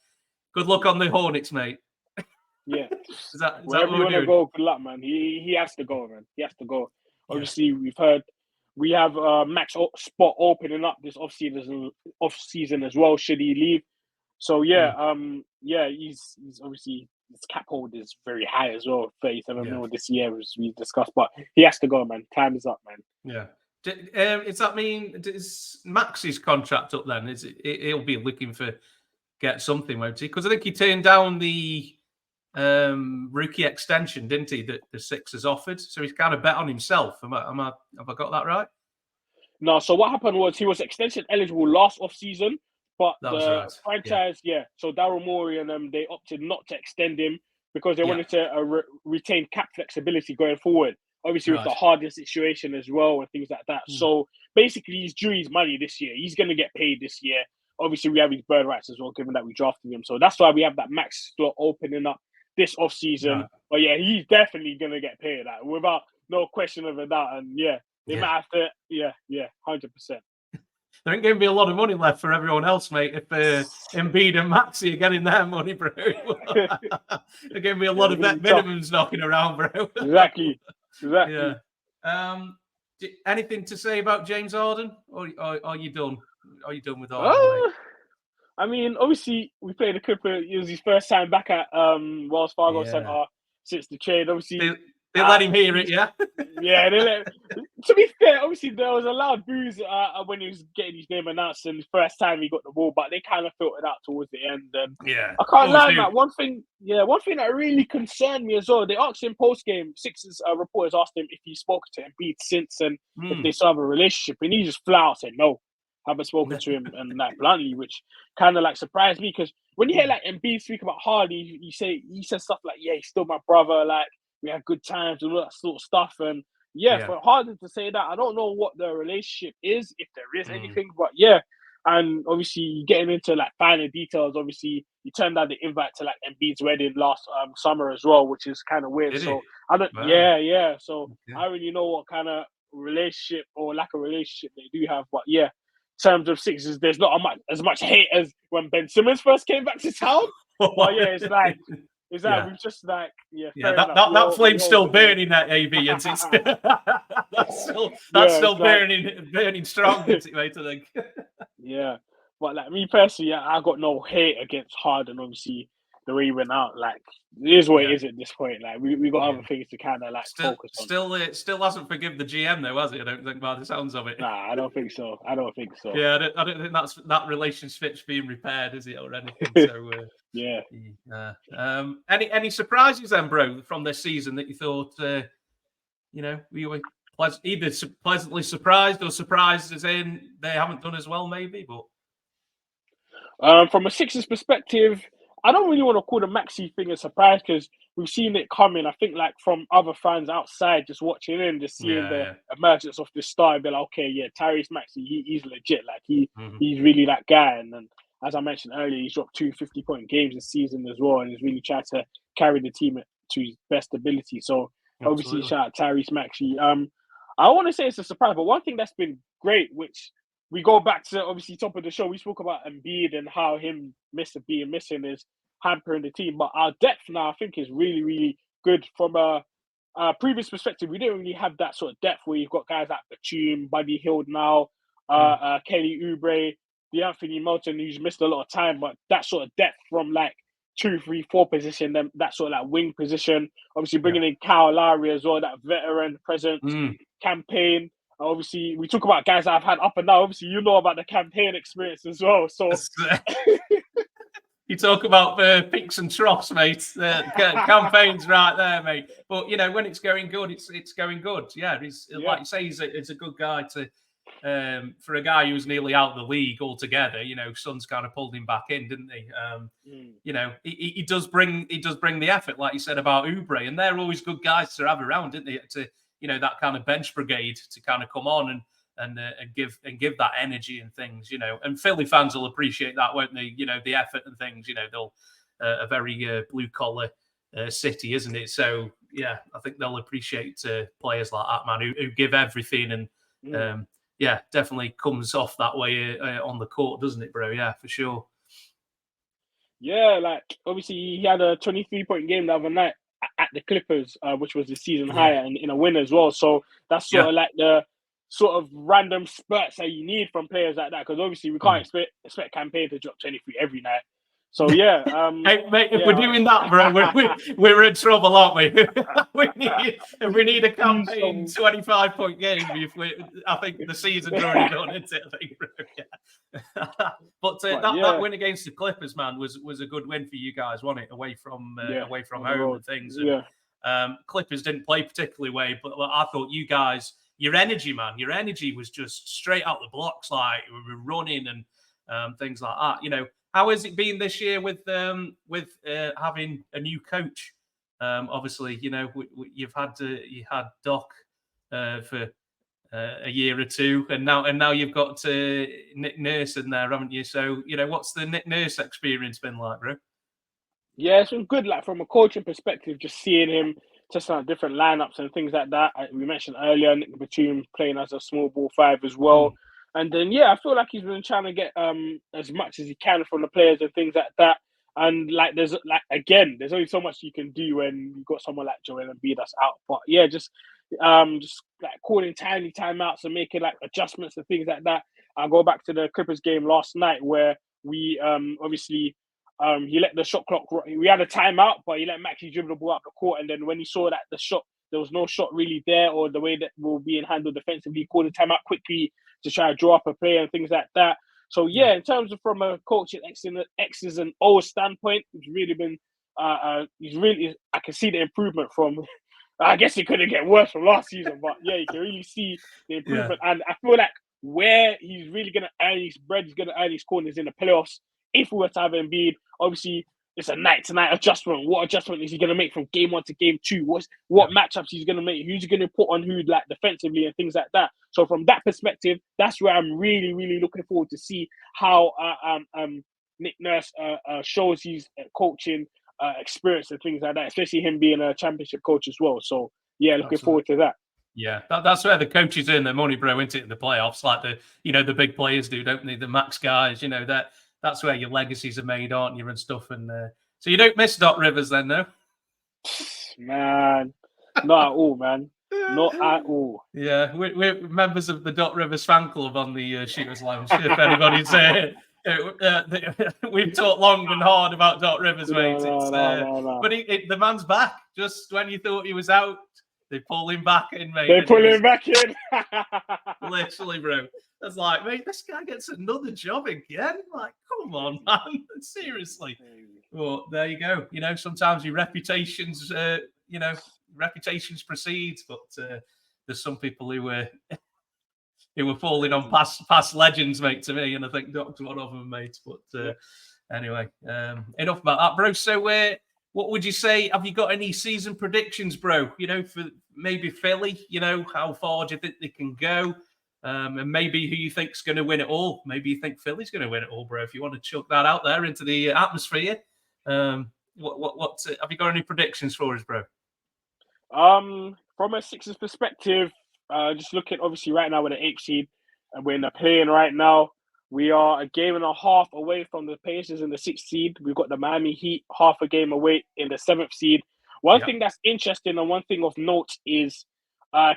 good luck on the Hornets, mate? Yeah. Is that wherever you want to go, good luck, man. He has to go, man. He has to go. Obviously, we've heard we have max spot opening up this off season as well, should he leave. So he's obviously, his cap hold is very high as well, 37 mil this year, as we discussed. But he has to go, man. Time is up, man. Yeah. Does that mean is Max's contract up then? He'll be looking for get something, won't he? Because I think he turned down the rookie extension, didn't he? That the Sixers offered, so he's kind of bet on himself. Have I got that right? No. So what happened was he was extension eligible last off season. But the franchise, so Daryl Morey and them, they opted not to extend him because they wanted to retain cap flexibility going forward. Obviously, with the harder situation as well and things like that. So basically, he's due his money this year. He's going to get paid this year. Obviously, we have his bird rights as well, given that we drafted him. So that's why we have that max slot opening up this off season. But he's definitely going to get paid, without no question of a doubt. And they might have to, 100%. there ain't going to be a lot of money left for everyone else, mate. If Embiid and Maxey are getting their money, bro, there's going to be a lot of vet minimums knocking around, bro. Exactly. Yeah. Anything to say about James Harden, or are you done? Are you done with Harden? I mean, obviously, we played the Clippers. It was his first time back at Wells Fargo Center since the trade. Obviously, they let him hear it, yeah. Yeah, they let. To be fair, obviously there was a loud booze when he was getting his name announced and the first time he got the ball, but they kind of filtered out towards the end. And I can't lie, man. One thing that really concerned me as well. They asked him post game. Sixers reporters asked him if he spoke to Embiid since and if they still have a relationship, and he just flat out said no. Haven't spoken to him and like bluntly, which kind of like surprised me because when you hear like Embiid speak about Hardy, he says stuff like, "Yeah, he's still my brother. Like we had good times and all that sort of stuff." And for Harden to say that, I don't know what the relationship is, if there is anything, but and obviously getting into like finer details. Obviously, he turned down the invite to like Embiid's wedding last summer as well, which is kind of weird. I don't, So I don't really know what kind of relationship or lack of relationship they do have, but terms of Sixers, there's not as much hate as when Ben Simmons first came back to town. But it's like we've just like that flame's still burning that AV, and it's that's still burning strong, isn't it, mate? I think. But like me personally, I got no hate against Harden. Obviously, the way he went out, like it is what it is at this point. Like we got other things to kind of like focus on. Still hasn't forgiven the GM though, has it? I don't think by the sounds of it. Nah, I don't think so. Yeah, I don't think that relationship's being repaired, is it, or anything? So any surprises then, bro, from this season that you thought we were either pleasantly surprised or surprised as in they haven't done as well, maybe, but. From a Sixers perspective, I don't really want to call the Maxey thing a surprise because we've seen it coming. I think like from other fans outside just watching in, just seeing the emergence of this star and be like, okay, Tyrese Maxey, he's legit. Like he's really that guy. And then, as I mentioned earlier, he's dropped 2 50-point games this season as well, and he's really tried to carry the team to his best ability. So obviously, shout out Tyrese Maxey. I want to say it's a surprise, but one thing that's been great, which we go back to obviously top of the show. We spoke about Embiid and how him being missing is hampering the team. But our depth now, I think, is really, really good. From a previous perspective, we didn't really have that sort of depth where you've got guys like Batum, Buddy Hield now, Kelly Oubre, DeAnthony Melton, who's missed a lot of time. But that sort of depth from like 2, 3, 4 position, that sort of like wing position. Obviously bringing in Kyle Lowry as well, that veteran presence, campaign. Obviously, we talk about guys that I've had up and down. Obviously, you know about the campaign experience as well. So you talk about peaks and troughs, mate. Campaign's right there, mate. But when it's going good, it's going good. Yeah, like you say, he's a good guy to. For a guy who's nearly out of the league altogether, Suns kind of pulled him back in, didn't he? He does bring the effort, like you said about Oubre, and they're always good guys to have around, didn't they? To that kind of bench brigade to kind of come on and give that energy and things, And Philly fans will appreciate that, won't they? The effort and things. They'll a very blue collar city, isn't it? So I think they'll appreciate players like that, man, who give everything and. Definitely comes off that way on the court, doesn't it, bro? Yeah, for sure. Yeah, like obviously he had a 23-point game the other night at the Clippers, which was the season high and in a win as well. So that's sort of like the sort of random spurts that you need from players like that, because obviously we can't expect Campaign to drop 23 every night. So hey, mate, if we're doing that, bro, we're in trouble, aren't we? we need a Campaign 25-point game. I think the season's already done, isn't it? I think, bro. But that win against the Clippers, man, was a good win for you guys, wasn't it? Away from home and things. And, Clippers didn't play particularly well, but I thought you guys, your energy was just straight out the blocks, like we were running and things like that. How has it been this year with having a new coach? Obviously, you had Doc for a year or two, and now you've got Nick Nurse in there, haven't you? So what's the Nick Nurse experience been like, bro? Yeah, it's been good. Like from a coaching perspective, just seeing him testing out different lineups and things like that. We mentioned earlier Nick Batum playing as a small ball 5 as well. And then I feel like he's been trying to get as much as he can from the players and things like that. And like there's only so much you can do when you've got someone like Joel Embiid that's out. But just like calling tiny timeouts and making like adjustments and things like that. I go back to the Clippers game last night where we obviously he let the shot clock. We had a timeout, but he let Maxey dribble the ball up the court, and then when he saw that there was no shot really there, or the way that will being handled defensively, he called the timeout quickly to try to draw up a play and things like that. So in terms of from a coaching X's and O's standpoint, it's really been I can see the improvement from. I guess it couldn't get worse from last season, but you can really see the improvement, and I feel like where he's really going to earn his bread, he's going to earn his corners in the playoffs. If we were to have Embiid, obviously it's a night-to-night adjustment. What adjustment is he going to make from game 1 to game 2? What matchups he's going to make? Who's he going to put on who, like defensively and things like that? So from that perspective, that's where I'm really, really looking forward to see how Nick Nurse shows his coaching experience and things like that, especially him being a championship coach as well. So looking forward to that. Yeah, that's where the coaches earn their money, bro, isn't it? In the playoffs, like the big players do, don't they? The max guys, that's where your legacies are made, aren't you, and stuff. And so you don't miss Doc Rivers then, no? Man, not at all, man. Not at all. Yeah, we're members of the Doc Rivers fan club on the Shooters Lounge. If anybody's we've talked long and hard about Doc Rivers, mate. No. But the man's back. Just when you thought he was out, they pull him back in, mate. They pull him back in. Literally, bro. It's like, mate, this guy gets another job again. Like, come on, man. Seriously. Well, there you go. Sometimes your reputations, reputations precede, but there's some people who were falling on past legends, mate, to me, and I think Doc's one of them, mate. But anyway, enough about that, bro. So, what would you say? Have you got any season predictions, bro? For maybe Philly, how far do you think they can go? And maybe who you think's going to win it all? Maybe you think Philly's going to win it all, bro. If you want to chuck that out there into the atmosphere, what have you got any predictions for us, bro? From a Sixers perspective, just looking obviously right now with the 8th seed, and we're in the play-in right now. We are a game and a half away from the Pacers in the 6th seed. We've got the Miami Heat half a game away in the 7th seed. One thing that's interesting and one thing of note is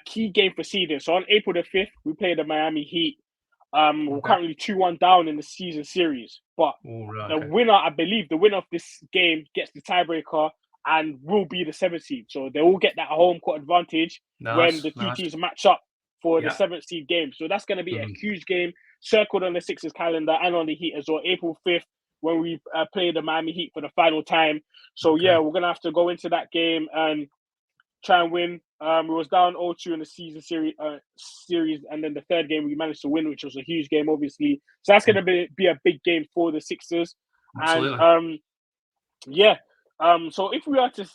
key game for seeding. So on April the 5th, we play the Miami Heat. We're currently 2-1 down in the season series. But winner, I believe, the winner of this game gets the tiebreaker and will be the 7th seed. So they will get that home court advantage when the two teams match up for the 7th seed game. So that's going to be a huge game circled on the Sixers calendar and on the Heat as well. April 5th, when we play the Miami Heat for the final time. So we're going to have to go into that game and try and win. We was down 0-2 in the season series, and then the third game we managed to win, which was a huge game, obviously. So that's going to be a big game for the Sixers. Absolutely. And so if we are to,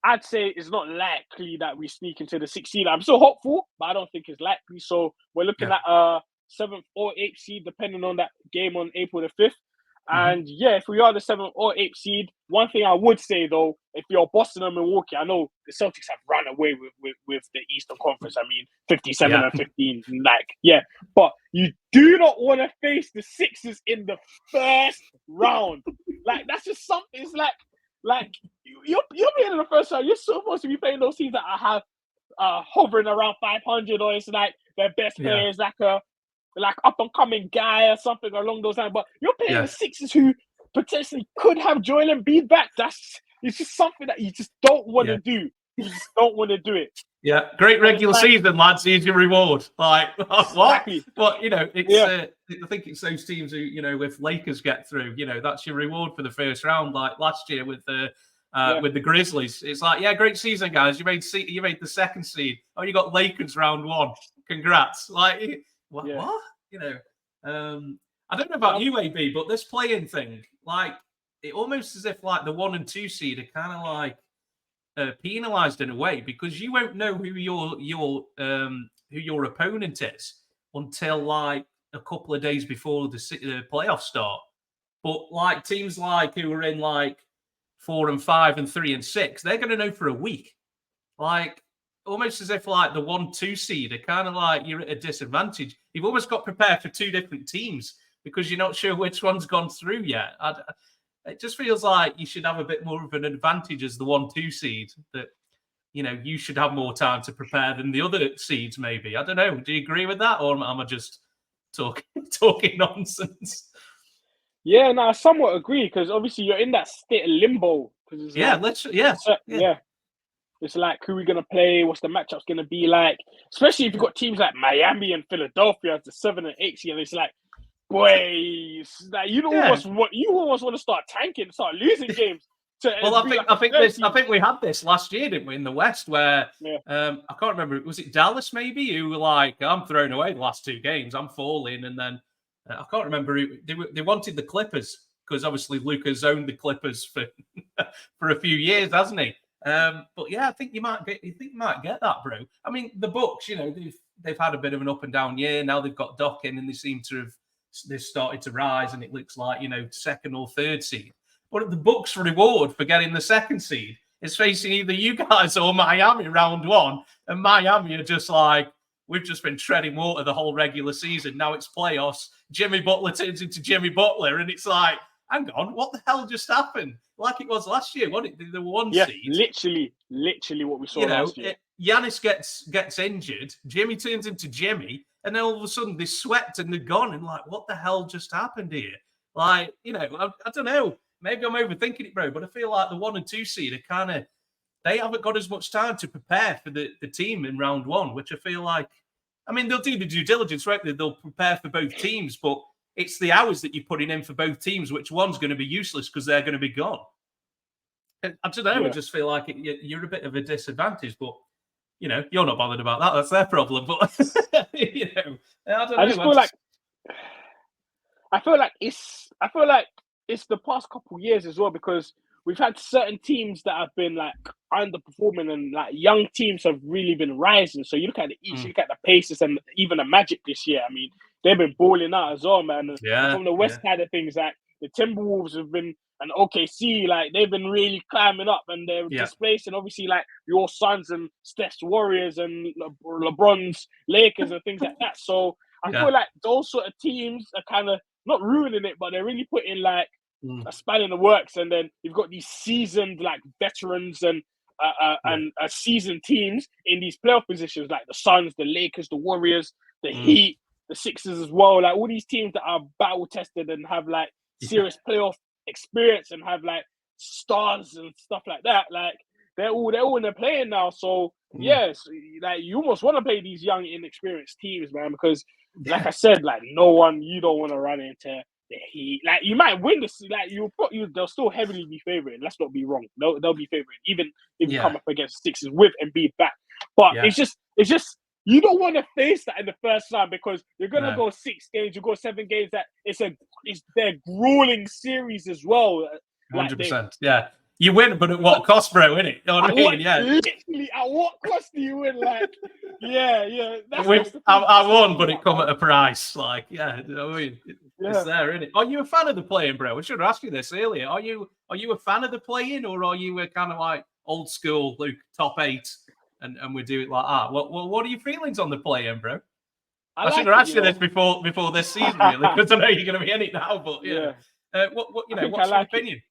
I'd say it's not likely that we sneak into the 6th seed. I'm still hopeful, but I don't think it's likely. So we're looking at 7th or 8th seed, depending on that game on April the 5th. And if we are the 7th or 8th seed, one thing I would say though, if you're Boston or Milwaukee, I know the Celtics have run away with the Eastern Conference. I mean, 57 and 15, but you do not want to face the Sixers in the first round. Like that's just something. It's like you're playing in the first round. You're supposed to be playing those teams that have hovering around 500, or it's like their best players, like up and coming guy or something along those lines. But you're playing the Sixers who potentially could have Joel Embiid back. It's just something that you just don't want to do. You just don't want to do it. Yeah, great regular season, lads. Here's your reward. Like what? Exactly. But it's I think it's those teams who if Lakers get through, that's your reward for the first round. Like last year with the Grizzlies, it's like great season, guys. You made the 2nd seed. Oh, you got Lakers round 1. Congrats. Like what? I don't know about you, AB, but this play-in thing, like it almost as if like the 1 and 2 seed are kind of like penalized in a way, because you won't know who your opponent is until like a couple of days before the playoffs start. But like teams like who are in like 4 and 5 and 3 and 6, they're going to know for a week. Like almost as if like the 1-2 seed are kind of like you're at a disadvantage. You've almost got prepared for two different teams because you're not sure which one's gone through yet. It just feels like you should have a bit more of an advantage as the 1-2 seed, that, you know, you should have more time to prepare than the other seeds, maybe. I don't know. Do you agree with that, or am I just talking nonsense? Yeah, no, I somewhat agree, because obviously you're in that state of limbo. Yeah, Yeah. It's like, who are we going to play? What's the matchup's going to be like? Especially if you've got teams like Miami and Philadelphia as the 7 and 8 seed. It's like, boys, like almost want to start tanking, start losing games. Well, I think we had this last year, didn't we, in the West, where I can't remember, was it Dallas maybe, who were like, I'm throwing away the last two games, I'm falling, and then I can't remember who they wanted the Clippers, because obviously Luka's owned the Clippers for for a few years, hasn't he? But yeah, I think you might get that, bro. I mean, the Bucks, you know, they've had a bit of an up and down year. Now they've got Doc in, and they seem to have they've started to rise, and it looks like, you know, second or third seed. But the Bucks' reward for getting the second seed is facing either you guys or Miami round one, and Miami are just like, we've just been treading water the whole regular season. Now it's playoffs. Jimmy Butler turns into Jimmy Butler, and it's like, hang on, what the hell just happened? Like it was last year, wasn't it? The one seed. Literally what we saw last year. Giannis gets injured, Jimmy turns into Jimmy, and then all of a sudden they swept and they're gone. And like, what the hell just happened here? Like, you know, I don't know. Maybe I'm overthinking it, bro, but I feel like the 1 and 2 seed are kind of, they haven't got as much time to prepare for the team in round one, which I feel like, I mean, they'll do the due diligence, right? They'll prepare for both teams, but it's the hours that you're putting in for both teams, which one's going to be useless because they're going to be gone. I don't know. I just feel like you're a bit of a disadvantage, but, you know, you're not bothered about that. That's their problem. But, you know, I feel like it's the past couple years as well, because we've had certain teams that have been like underperforming, and like young teams have really been rising. So you look at the East, you look at the Pacers, and even the Magic this year. I mean, they've been balling out as well, man. And from the West side of things, like the Timberwolves have been, and OKC, like they've been really climbing up, and they're displacing obviously like your Suns and Steph's Warriors and LeBron's Lakers and things like that. So I feel like those sort of teams are kind of not ruining it, but they're really putting like a span in the works. And then you've got these seasoned like veterans and seasoned teams in these playoff positions, like the Suns, the Lakers, the Warriors, the Heat, the Sixers as well. Like all these teams that are battle tested and have like serious playoff experience and have like stars and stuff like that. Like they're all in their playing now. So yes, like you almost want to play these young, inexperienced teams, man, because like I said, like you don't want to run into the Heat. Like you might win this, like they'll still heavily be favored. Let's not be wrong. They'll be favored even if you come up against Sixers with Embiid back. But it's just you don't want to face that in the first round, because you're gonna go 6 games, you go 7 games. That it's their grueling series as well. 100%. Yeah. You win, but at what cost, bro, innit? You know what I mean? Literally, at what cost do you win? Like, I won, but it come at a price. Like, you know what I mean? It's there, innit? Are you a fan of the playing, bro? I should have asked you this earlier. Are you a fan of the playing, or are you a kind of like old school, Luke, top 8, and we do it like that? What are your feelings on the playing, bro? I should have asked you this before this season, really, because I know you're going to be in it now. But what's your opinion?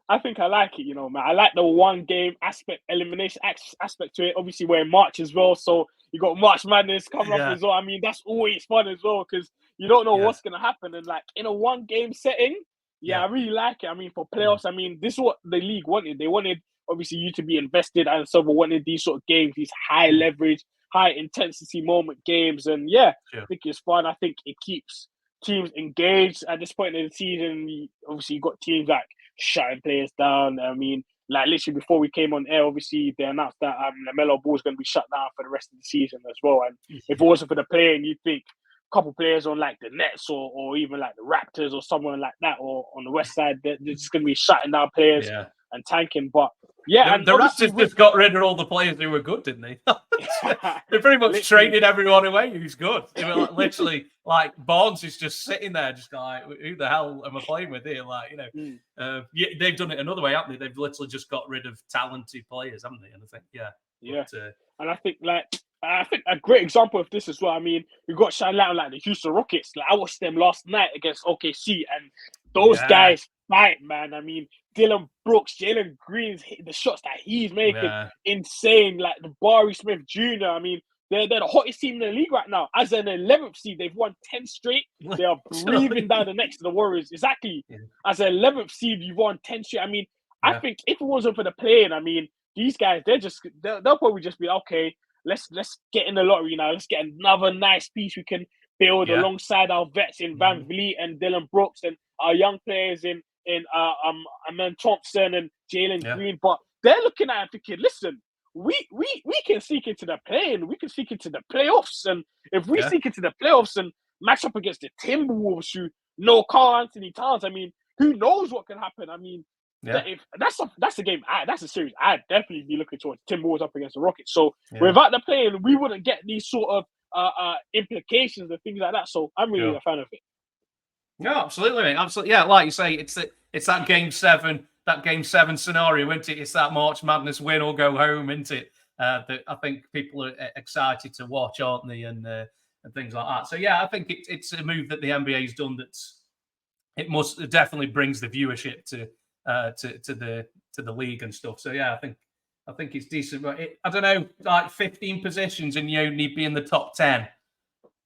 I think I like it, man. I like the one game aspect, elimination aspect to it. Obviously, we're in March as well, so you got March Madness coming up as well. I mean, that's always fun as well, because you don't know what's gonna happen. And like in a one game setting, I really like it. I mean, for playoffs, I mean, this is what the league wanted. They wanted obviously you to be invested, and Silver wanted these sort of games, these high leverage, high intensity moment games. And I think it's fun. I think it keeps teams engaged at this point in the season. Obviously, you got teams like shutting players down. I mean, like literally before we came on air, obviously they announced that LaMelo Ball is going to be shut down for the rest of the season as well. And if it wasn't for the playing, you'd think a couple players on like the Nets or even like the Raptors or someone like that, or on the West side, they're just going to be shutting down players and tanking. But Yeah, The Raptors just got rid of all the players who were good, didn't they? They pretty much traded everyone away who's good. They were literally like Barnes is just sitting there, just like, who the hell am I playing with here? Like, they've done it another way, haven't they? They've literally just got rid of talented players, haven't they? And I think, and I think a great example of this as well. I mean, we got shine light on like the Houston Rockets. Like I watched them last night against OKC, and those guys fight, man. I mean, Dylan Brooks, Jalen Green's the shots that he's making, insane. Like the Barry Smith Jr. I mean, they're the hottest team in the league right now. As an 11th seed, they've won 10 straight. They are breathing down the necks of the Warriors. Exactly. Yeah. As an 11th seed, you've won 10 straight. I mean, I think if it wasn't for the play-in, I mean, these guys, they'll probably just be okay. Let's get in the lottery now. Let's get another nice piece we can build alongside our vets in Van Vliet and Dylan Brooks and our young players in Amen Thompson and Jalen Green. But they're looking at it thinking, listen, we can sneak into the play-in. We can sneak into the playoffs. And if we sneak into the playoffs and match up against the Timberwolves who know Karl Anthony Towns, I mean, who knows what can happen? I mean, that's a game. That's a series. I'd definitely be looking towards Timberwolves up against the Rockets. So without the play-in, we wouldn't get these sort of implications and things like that. So I'm really a fan of it. No, absolutely, mate. Absolutely. Yeah, like you say, it's that game 7, scenario, isn't it? It's that March Madness win or go home, isn't it? That I think people are excited to watch, aren't they? And things like that. So yeah, I think it's a move that the NBA's done. It definitely brings the viewership to the league and stuff. So yeah, I think it's decent. But I don't know, like 15 positions and you only be in the top 10.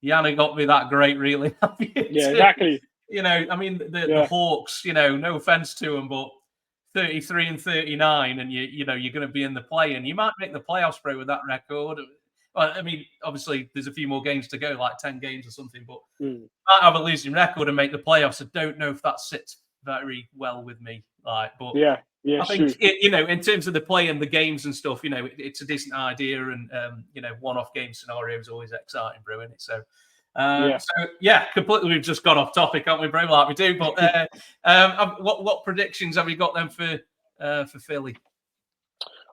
You haven't got to be that great, really. Yeah, exactly. I mean, the Hawks, no offense to them, but 33 and 39, and you're going to be in the play, and you might make the playoffs, bro, with that record. Well, I mean, obviously, there's a few more games to go, like 10 games or something, but you might have a losing record and make the playoffs. I don't know if that sits very well with me. I think in terms of the play and the games and stuff, it's a decent idea, and one-off game scenario is always exciting, bro, isn't it? So. Completely. We've just got off topic, haven't we, bro? Like we do. But what predictions have you got then for Philly?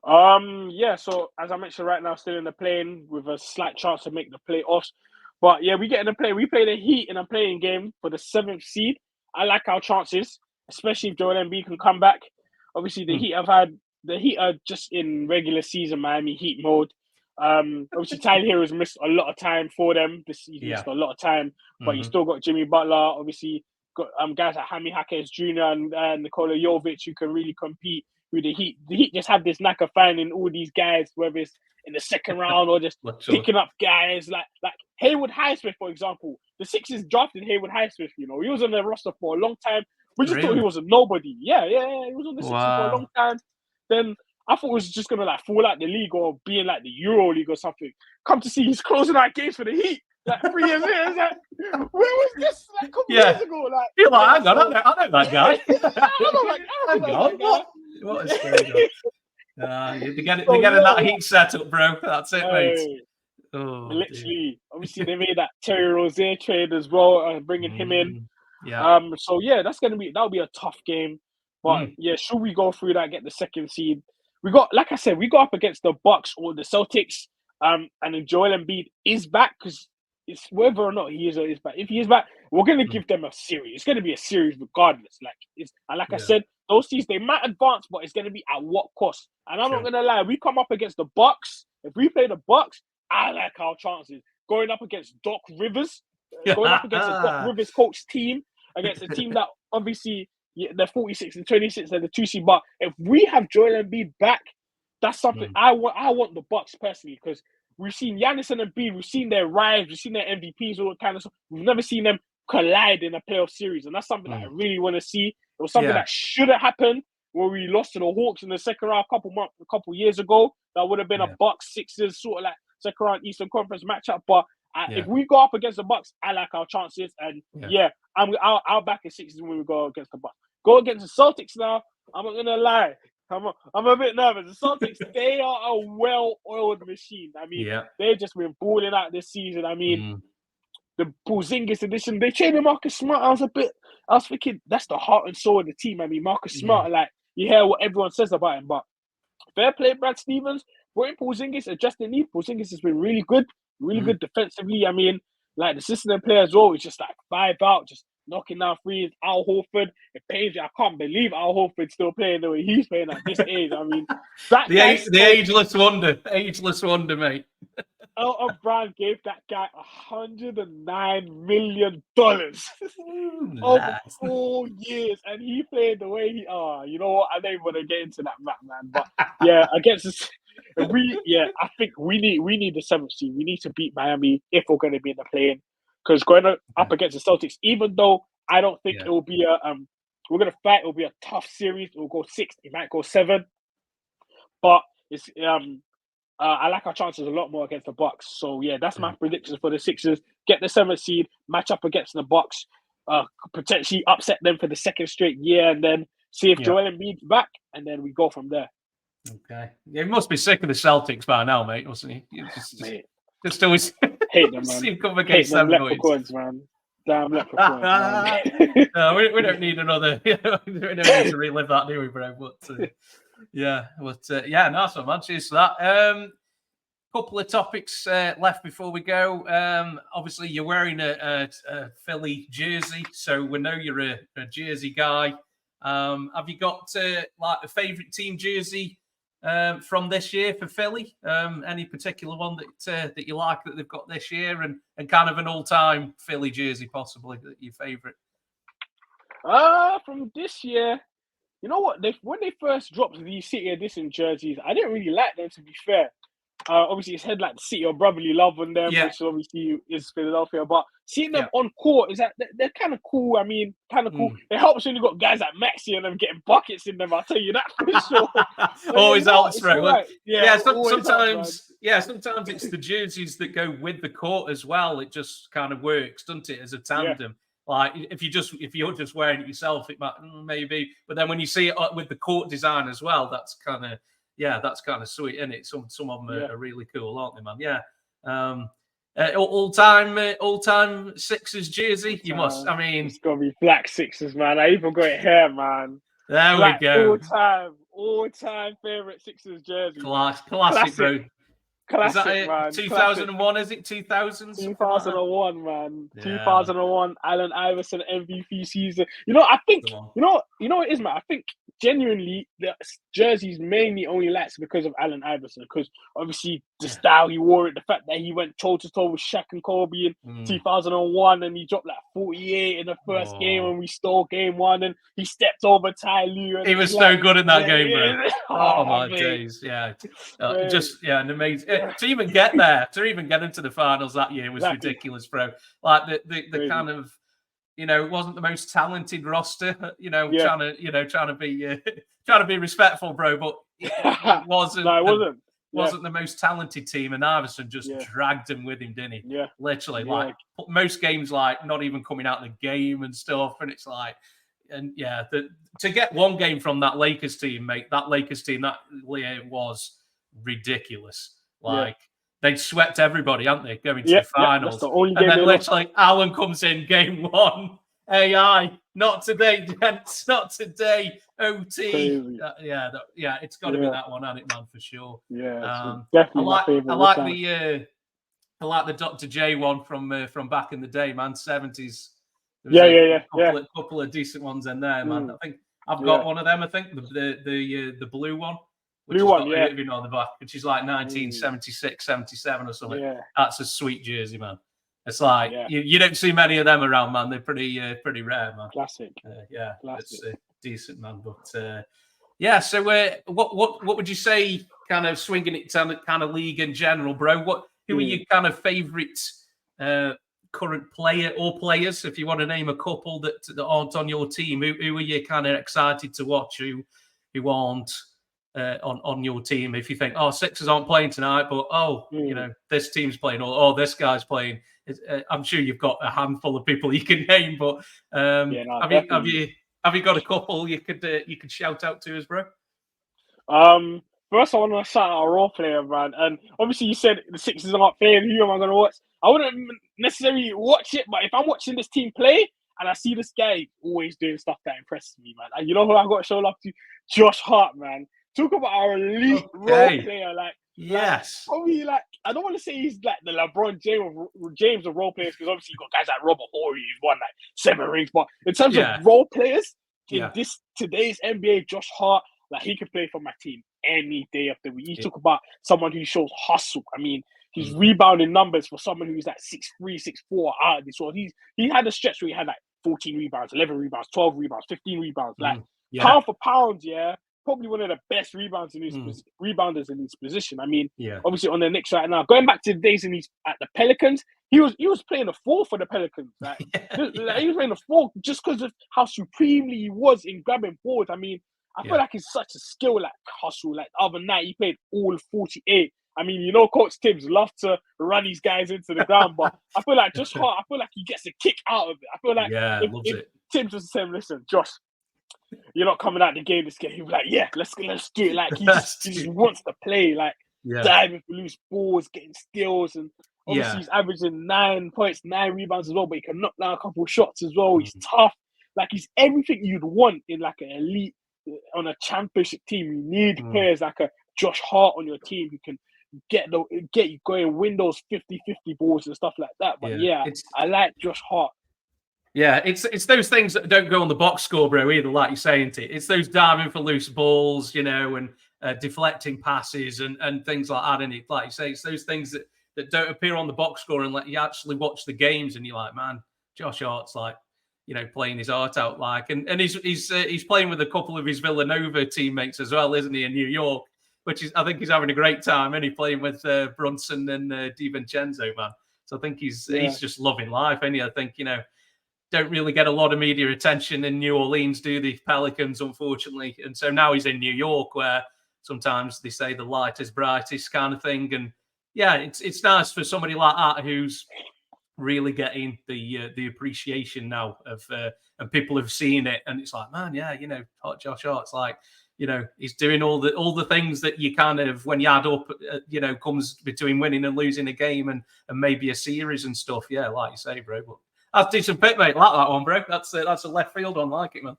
So as I mentioned, right now still in the play-in with a slight chance to make the playoffs. But yeah, we get in the play. We play the Heat in a playing game for the 7th seed. I like our chances, especially if Joel Embiid can come back. Obviously, the Heat are just in regular season Miami Heat mode. Obviously, Tyler Hero's missed a lot of time for them this season. Missed a lot of time, but you still got Jimmy Butler. Obviously, got guys like Jaime Jaquez Jr. and Nikola Jovic who can really compete with the Heat. The Heat just have this knack of finding all these guys, whether it's in the second round or just picking up guys like Haywood Highsmith, for example. The Sixers drafted Haywood Highsmith. He was on their roster for a long time. We just thought he was a nobody. Yeah. He was on the Sixers for a long time. Then I thought it was just going to fall out the league or be in like the Euro League or something. Come to see he's closing out games for the Heat. Like 3 years later, it's like, where was this like a couple years ago? Like, you're like, hang on, I know that guy. Hang on. What is going on? They're getting that Heat set up, bro. That's it, mate. Oh, literally. Dear. Obviously, they made that Terry Rozier trade as well, bringing him in. Yeah. So yeah, that'll be a tough game. But should we go through that, get the 2nd seed? We got up against the Bucks or the Celtics. And then Joel Embiid is back because it's whether or not he is back. If he is back, we're going to give them a series. It's going to be a series regardless. I said, those teams, they might advance, but it's going to be at what cost? And I'm not going to lie. We come up against the Bucks. If we play the Bucks, I like our chances. Going up against Doc Rivers, going up against a Doc Rivers coach team, against a team that obviously they're 46 and 26, they're the 2 seed. But if we have Joel Embiid back, that's something I want the Bucks personally, because we've seen Giannis and Embiid, we've seen their rise, we've seen their MVPs, all that kind of stuff. We've never seen them collide in a playoff series, and that's something that I really want to see. It was something that should have happened when we lost to the Hawks in the second round a couple years ago. That would have been a Bucks Sixers sort of like second round Eastern Conference matchup. But if we go up against the Bucks, I like our chances, and I'll back the Sixers when we go against the Bucks. Go against the Celtics now. I'm not gonna lie. I'm a bit nervous. The Celtics, they are a well-oiled machine. I mean, they've just been balling out this season. I mean, the Porzingis edition, they traded Marcus Smart. I was thinking, that's the heart and soul of the team. I mean, Marcus Smart, like, you hear what everyone says about him, but fair play, Brad Stevens. Brought in Porzingis, adjusting need. Porzingis has been really good defensively. I mean, like the system player as well. It's just like 5 out, just knocking down threes. Al Horford, it pains me. I can't believe Al Horford's still playing the way he's playing at this age. I mean, that the ageless wonder, mate. Elton Brand gave that guy $109 million over 4 years, and he played the way he. Oh, you know what? I don't even want to get into that, man. But yeah, against this, I think we need the 7th seed. We need to beat Miami if we're going to be in the play-in, because going up against the Celtics, even though I don't think it will be we're going to fight. It will be a tough series. It will go 6. It might go 7, but it's I like our chances a lot more against the Bucks. So yeah, that's my prediction for the Sixers. Get the 7th seed, match up against the Bucks, potentially upset them for the 2nd straight year, and then see if Joel Embiid's back, and then we go from there. Okay. Yeah, he must be sick of the Celtics by now, mate, wasn't he? Just always hate them, man. See him come against them leprechauns, man. Damn leprechauns, man. No, we don't need another. We don't need to relive that, do we, bro? But nice one, man. Cheers for that. Couple of topics left before we go. Obviously, you're wearing a Philly jersey, so we know you're a Jersey guy. Have you got like a favourite team jersey from this year for Philly? Any particular one that you like that they've got this year, and kind of an all-time Philly jersey possibly that your favourite? From this year, you know what? When they first dropped the City Edition jerseys, I didn't really like them, to be fair. Obviously, it's had like the City of Brotherly Love on them, which obviously is Philadelphia. But seeing them on court is that they're kind of cool. I mean, kind of cool. It helps when you got guys like Maxey and them getting buckets in them. I'll tell you that for sure. Always helps, bro. Right. Sometimes it's the jerseys that go with the court as well. It just kind of works, doesn't it, as a tandem? Like if you're just wearing it yourself, it might maybe. But then when you see it with the court design as well, that's kind of sweet, isn't it? Some of them are really cool, aren't they, man? Yeah. All-time Sixers jersey. You must. I mean, it's gotta be black Sixers, man. I even got it here, man. There we go. All-time favorite Sixers jersey. Classic, bro. Classic, man. 2001, is it? 2000? 2001, man. Yeah. 2001, Allen Iverson MVP season. I think, you know what it is, man? I think genuinely the jerseys mainly only likes because of Allen Iverson, because obviously the style he wore it, the fact that he went toe-to-toe with Shaq and Kobe in 2001, and he dropped like 48 in the first game when we stole game 1, and he stepped over Ty Lue. He was so good in that game, bro. Oh my days, yeah. An amazing. To even get there, to even get into the finals that year was ridiculous, bro. Like the kind of, it wasn't the most talented roster, trying to be respectful, bro, but it wasn't. No, it wasn't the most talented team, and Iverson just dragged him with him, didn't he? Yeah, literally, like most games, like not even coming out of the game and stuff, and it's like. And to get one game from that Lakers team, mate, that year was ridiculous. Like they swept everybody, haven't they? Going to the finals. That's the only game, and then literally Allen comes in game 1. AI, not today, gents, not today. OT. It's got to be that one, hasn't it, man, for sure. Yeah, definitely my favorite. I like the Dr. J one from back in the day, man. 70s. Couple of decent ones in there, man. I think I've got one of them. I think the blue one. Which blue one, on the back, which is like 1976, 77 or something. Yeah. That's a sweet jersey, man. It's like you don't see many of them around, man. They're pretty rare, man. Classic. It's decent, man. But so what would you say? Kind of swinging it to kind of league in general, bro. Who are your kind of favourite current player or players? If you want to name a couple that aren't on your team, who are you kind of excited to watch? Who aren't on your team? If you think, Sixers aren't playing tonight, but this team's playing, or this guy's playing. I'm sure you've got a handful of people you can name, but have you got a couple you could shout out to us, bro? First, I want to shout out a role player, man. And obviously, you said the Sixers aren't playing. Who am I going to watch? I wouldn't necessarily watch it, but if I'm watching this team play and I see this guy always doing stuff that impresses me, man. And you know who I got to show love to? Josh Hart, man. talk about our elite role player. Yes. Probably I don't want to say he's like the LeBron James of role players, because obviously you got guys like Robert Horry who's won like 7 rings. But in terms of role players in today's NBA, Josh Hart, like he could play for my team any day of the week. You talk about someone who shows hustle. I mean, his rebounding numbers for someone who's like 6'3", 6'4" out of this world. He had a stretch where he had like 14 rebounds, 11 rebounds, 12 rebounds, 15 rebounds. Like pound for pound, probably one of the best rebounders in his position. I mean, obviously on the Knicks right now, going back to the days at the Pelicans, he was playing the 4 for the Pelicans. Like, he was playing the 4 just because of how supremely he was in grabbing boards. I mean, I feel like he's such a skill, like hustle. Like the other night, he played all 48. I mean, you know, Coach Tibbs loves to run these guys into the ground, but I feel like Josh Hart, I feel like he gets a kick out of it. I feel like if Tibbs was saying, listen, Josh, you're not coming out the game this game, he'd be like, yeah, let's do it. Like, he just wants to play, like diving for loose balls, getting steals, and obviously he's averaging 9 points, 9 rebounds as well, but he can knock down a couple of shots as well. He's tough. Like, he's everything you'd want in like an elite, on a championship team. You need players like a Josh Hart on your team who can get you going, win those 50-50 balls and stuff like that. But I like Josh Hart. Yeah, it's those things that don't go on the box score, bro, either, like you're saying. It's those diving for loose balls, you know, and deflecting passes and things like that. And like you say, it's those things that don't appear on the box score and let you actually watch the games, and you're like, man, Josh Hart's like, you know, playing his heart out, like, and he's playing with a couple of his Villanova teammates as well, isn't he, in New York? Which is, I think he's having a great time, and he's playing with Brunson and DiVincenzo, man. So I think he's just loving life, and I think, you know, don't really get a lot of media attention in New Orleans, do the Pelicans, unfortunately. And so now he's in New York, where sometimes they say the light is brightest kind of thing. And it's nice for somebody like that who's really getting the appreciation now of and people have seen it, and it's like, man, you know, Josh Hart's like, you know, he's doing all the things that you kind of, when you add up, you know, comes between winning and losing a game and maybe a series and stuff. Yeah, like you say, bro. But that's decent pick, mate. Like that one, bro. That's a left field one. Like it, man.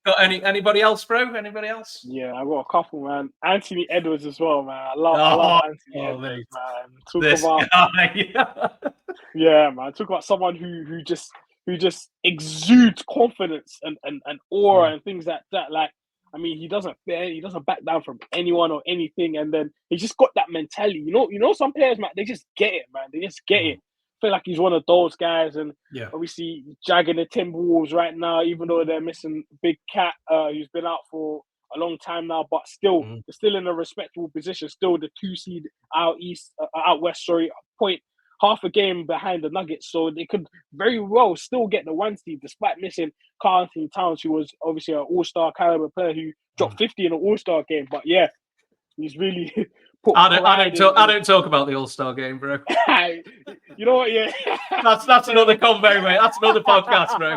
Got anybody else, bro? Anybody else? Yeah, I got a couple, man. Anthony Edwards as well, man. I love Anthony Edwards, man. Yeah, man. Talk about someone who just exudes confidence and aura and things like that. Like, I mean, he doesn't back down from anyone or anything, and then he just got that mentality. You know, some players, man, they just get it, man. They just get it. I feel like he's one of those guys, and obviously jagging the Timberwolves right now, even though they're missing Big Cat, who's been out for a long time now, but still, they're still in a respectable position. Still the 2 seed out west, point half a game behind the Nuggets, so they could very well still get the 1 seed despite missing Karl Anthony Towns, who was obviously an all-star caliber player who dropped 50 in an all-star game. But he's really I don't talk about the All-Star game, bro. You know what? Yeah, that's another convo, mate. That's another podcast, bro.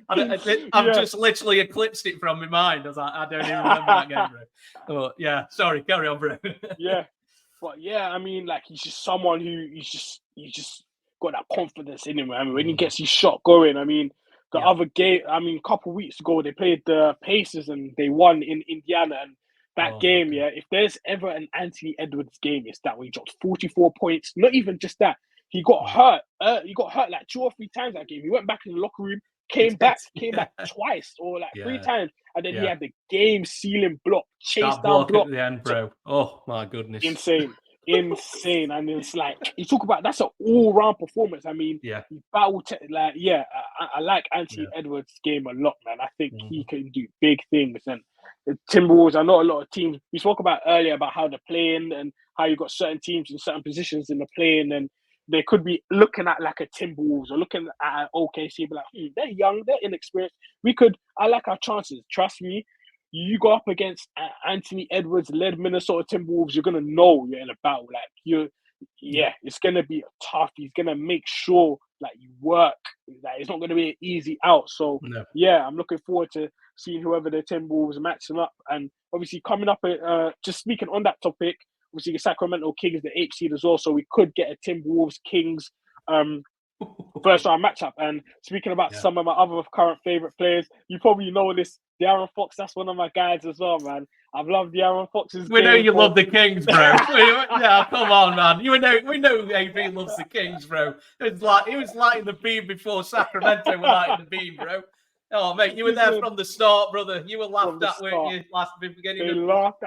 I've just literally eclipsed it from my mind. I was like, I don't even remember that game, bro. But sorry, carry on, bro. But I mean, like, he's just someone who he's just got that confidence in him. I mean, when he gets his shot going, I mean, the other game, I mean, a couple of weeks ago they played the Pacers and they won in Indiana, and that game, if there's ever an Anthony Edwards game, it's that when he dropped 44 points. Not even just that, he got hurt. He got hurt like 2 or 3 times that game. He went back in the locker room, came back twice or like 3 times, and then he had the game sealing block, chase down block at the end, bro. Oh my goodness, insane. And it's like, you talk about, that's an all-round performance. I mean, he battled I like Anthony Edwards' game a lot, man. I think he can do big things. And the Timberwolves, I know a lot of teams, we spoke about earlier about how they're playing and how you got certain teams in certain positions in the playing, and they could be looking at like a Timberwolves or looking at an OKC, be like, they're young, they're inexperienced. I like our chances. Trust me, you go up against Anthony Edwards-led Minnesota Timberwolves, you're gonna know you're in a battle. Like, it's gonna be tough. He's gonna make sure that you work. That it's not gonna be an easy out. So I'm looking forward to seeing whoever the Timberwolves matching up. And obviously coming up, just speaking on that topic, obviously the Sacramento Kings, the 8th seed as well. So we could get a Timberwolves Kings first round matchup. And speaking about some of my other current favorite players, you probably know this De'Aaron Fox, that's one of my guys as well, man. I've loved De'Aaron Fox's We know game, you bro. love the Kings, bro. Yeah, come on, man. We know AB loves the Kings, bro. It was lighting the beam before Sacramento were lighting the beam, bro. Oh, mate, you were there from the start, brother. You were laughed at, weren't you?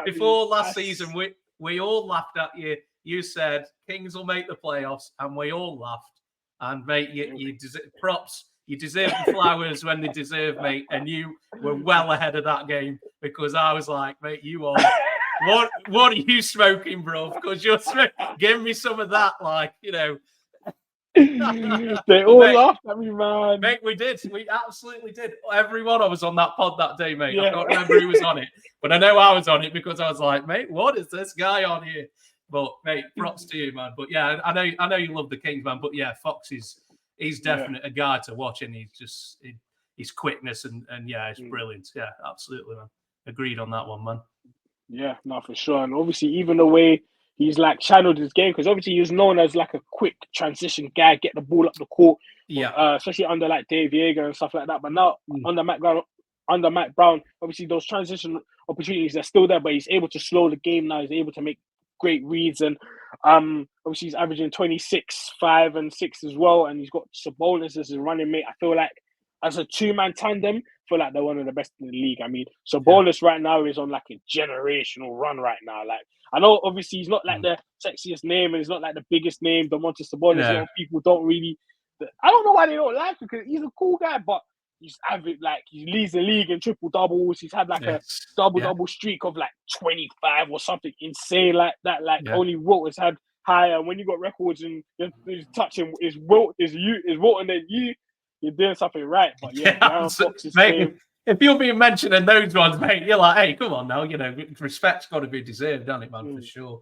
Before last season, we all laughed at you. You said Kings will make the playoffs, and we all laughed. And mate, you deserve props. You deserve the flowers when they deserve, mate. And you were well ahead of that game because I was like, mate, you are. What are you smoking, bro? Because you're smoking. Give me some of that, like, you know. They all laughed at me, man. Mate, we did. We absolutely did. Everyone I was on that pod that day, mate. Yeah. I can't remember who was on it, but I know I was on it because I was like, mate, what is this guy on here? But mate, props to you, man. But yeah, I know you love the Kings, man. But yeah, Fox he's definitely a guy to watch, and he's just his quickness and yeah, it's brilliant. Yeah, absolutely, man. Agreed on that one, man. Yeah, no, for sure. And obviously, even the way he's like channeled his game, because obviously he was known as like a quick transition guy, get the ball up the court. Yeah, especially under like Dave Yeager and stuff like that. But now under Matt Brown, obviously those transition opportunities are still there, but he's able to slow the game now. He's able to make great reads, and obviously he's averaging 26, 5, and 6 as well. And he's got Sabonis as a running mate. I feel like as a two-man tandem, I feel like they're one of the best in the league. I mean, Sabonis right now is on like a generational run right now. Like, I know obviously he's not like the sexiest name and he's not like the biggest name, Domantas Sabonis. A lot of people don't really. I don't know why they don't like him because he's a cool guy, but he's average, like he leads the league in triple doubles. He's had like a double streak of like 25 or something insane like that. Like only Wilt has had higher. When you got records and you're touching is Wilt and then you're doing something right. But yeah, Fox's mate, if you're being mentioned in those ones, mate, you're like, hey, come on now, you know, respect's got to be deserved, hasn't it, man, for sure.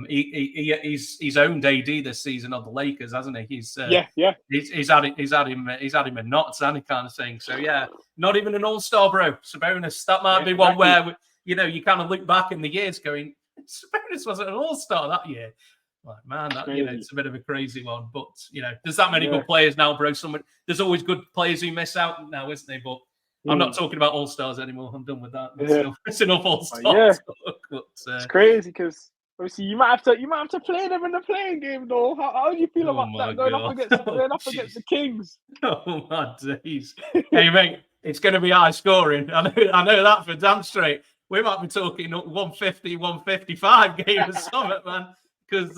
He's owned AD this season on the Lakers, hasn't he? He's had him in knots, and he kind of thing. So yeah, not even an all-star, bro. Sabonis, that might be one where you know you kind of look back in the years, going, Sabonis wasn't an all-star that year. Like, man, that, you know, it's a bit of a crazy one. But you know, there's that many good players now, bro. There's always good players who miss out now, isn't there? But I'm not talking about all-stars anymore. I'm done with that. It's enough all-stars. But, it's crazy because. Obviously, you might have to play them in the playing game, though. How do you feel about that? Going up against the Kings. Oh my days! Hey mate, it's going to be high scoring. I know that for damn straight. We might be talking 150, 155 game or something, man. Because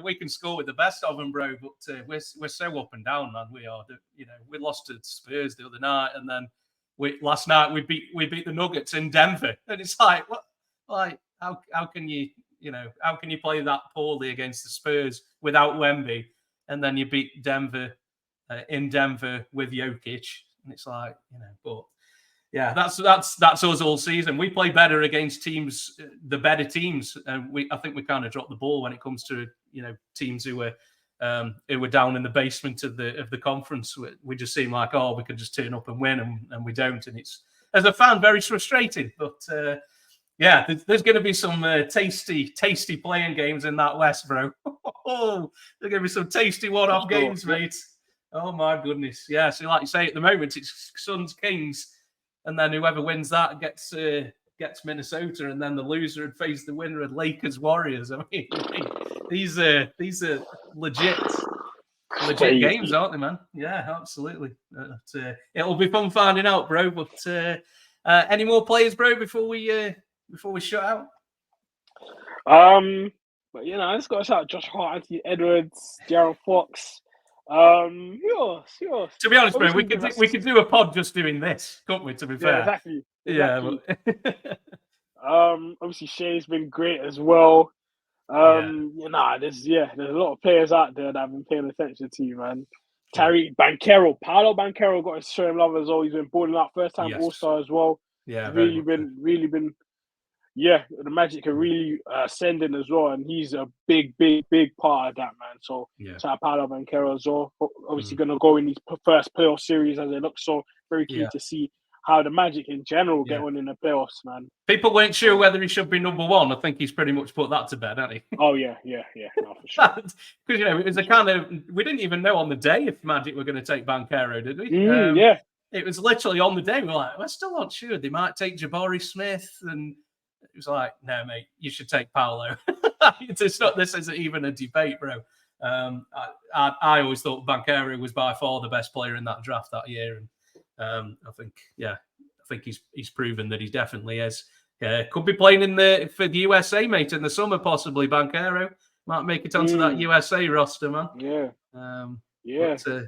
we can score with the best of them, bro. But we're so up and down, man. We are. You know, we lost to Spurs the other night, and then last night we beat the Nuggets in Denver, and it's like what? Like how can you? You know, how can you play that poorly against the Spurs without Wemby, and then you beat Denver in Denver with Jokic? And it's like, you know, but yeah, that's us all season. We play better against teams, the better teams, and I think we kind of dropped the ball when it comes to, you know, teams who were down in the basement of the conference. We just seem like, oh, we could just turn up and win, and we don't, and it's, as a fan, very frustrating, but. Yeah, there's going to be some tasty playing games in that West, bro. Oh, there's going to be some tasty one-off games, mate. Oh, my goodness. Yeah, so like you say, at the moment, it's Suns, Kings, and then whoever wins that gets Minnesota, and then the loser would face the winner of Lakers, Warriors. I mean, these are legit games, aren't they, man? Yeah, absolutely. It'll be fun finding out, bro. But any more players, bro, before we shut out? But you know, I just got to shout out Josh Hart, Anthony Edwards, De'Aaron Fox. Yours. To be honest, bro, we could do a pod just doing this, couldn't we? To be fair, exactly. Yeah. But... obviously Shea's been great as well. You know, there's a lot of players out there that I've been paying attention to, man. Tariq Banchero, Paolo Banchero got to show him love as well. He's been balling out, first time All-Star as well. Yeah, really been. Yeah, the Magic are really ascending as well, and he's a big part of that, man. So, shout out Paolo Banchero as well. Obviously, going to go in his first playoff series as it looks. So, very keen to see how the Magic in general get on in the playoffs, man. People weren't sure whether he should be number one. I think he's pretty much put that to bed, hasn't he? Oh yeah, no, for sure. Because you know, it was a kind of, we didn't even know on the day if Magic were going to take Banchero, did we? it was literally on the day. We're like, we're still not sure. They might take Jabari Smith, and it was like, no, mate, you should take Paolo. It's not. This isn't even a debate, bro. I always thought Banchero was by far the best player in that draft that year, and I think he's proven that he definitely is. Could be playing for the USA, mate, in the summer possibly. Banchero might make it onto that USA roster, man. Yeah, but,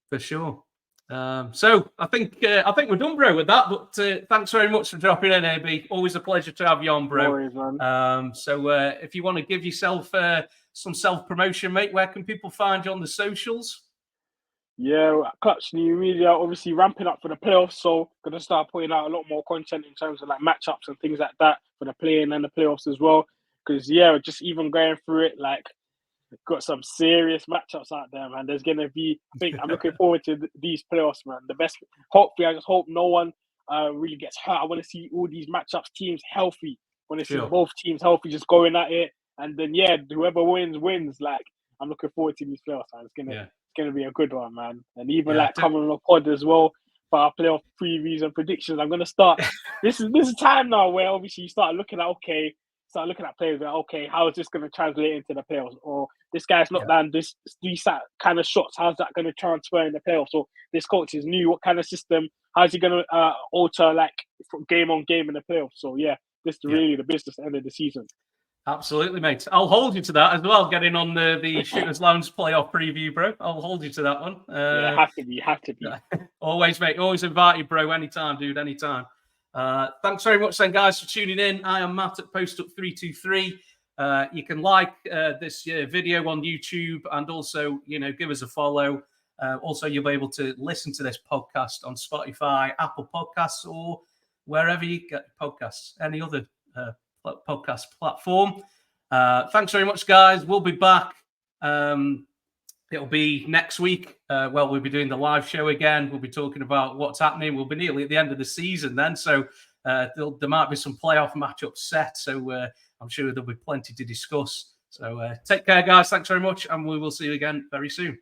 for sure. So I think we're done, bro, with that. But thanks very much for dropping in, AB. Always a pleasure to have you on, bro. No worries, man. So if you want to give yourself some self-promotion, mate, where can people find you on the socials? Yeah, Clutch New Media, obviously ramping up for the playoffs, so going to start putting out a lot more content in terms of like matchups and things like that for the play-in and the playoffs as well. Because, yeah, just even going through it, like, got some serious matchups out there, man. There's going to be, I think, I'm looking forward to these playoffs, man. The best, hopefully, I just hope no one really gets hurt. I want to see all these matchups, teams healthy. I want to see both teams healthy, just going at it. And then, yeah, whoever wins. Like, I'm looking forward to these playoffs, man. It's gonna be a good one, man. And even coming on a pod as well for our playoff previews and predictions. I'm gonna start. This is time now where obviously you start looking at players. Like, okay, how is this gonna translate into the playoffs? Or this guy's not done these kind of shots. How's that gonna transfer in the playoffs? Or this coach is new. What kind of system? How's he gonna alter like from game on game in the playoffs? So yeah, this is really the business end of the season. Absolutely, mate. I'll hold you to that as well. Getting on the Shooters Lounge playoff preview, bro. I'll hold you to that one. Have to be. Always, mate. Always invite you, bro. Anytime, dude. Anytime. Thanks very much, then, guys, for tuning in. I am Matt at PostUp323. You can like this video on YouTube and also, give us a follow. Also, you'll be able to listen to this podcast on Spotify, Apple Podcasts, or wherever you get podcasts. Any other podcast platform. Thanks very much, guys. We'll be back. It'll be next week. We'll be doing the live show again. We'll be talking about what's happening. We'll be nearly at the end of the season then, so there might be some playoff matchups set. So I'm sure there'll be plenty to discuss. So take care, guys. Thanks very much, and we will see you again very soon.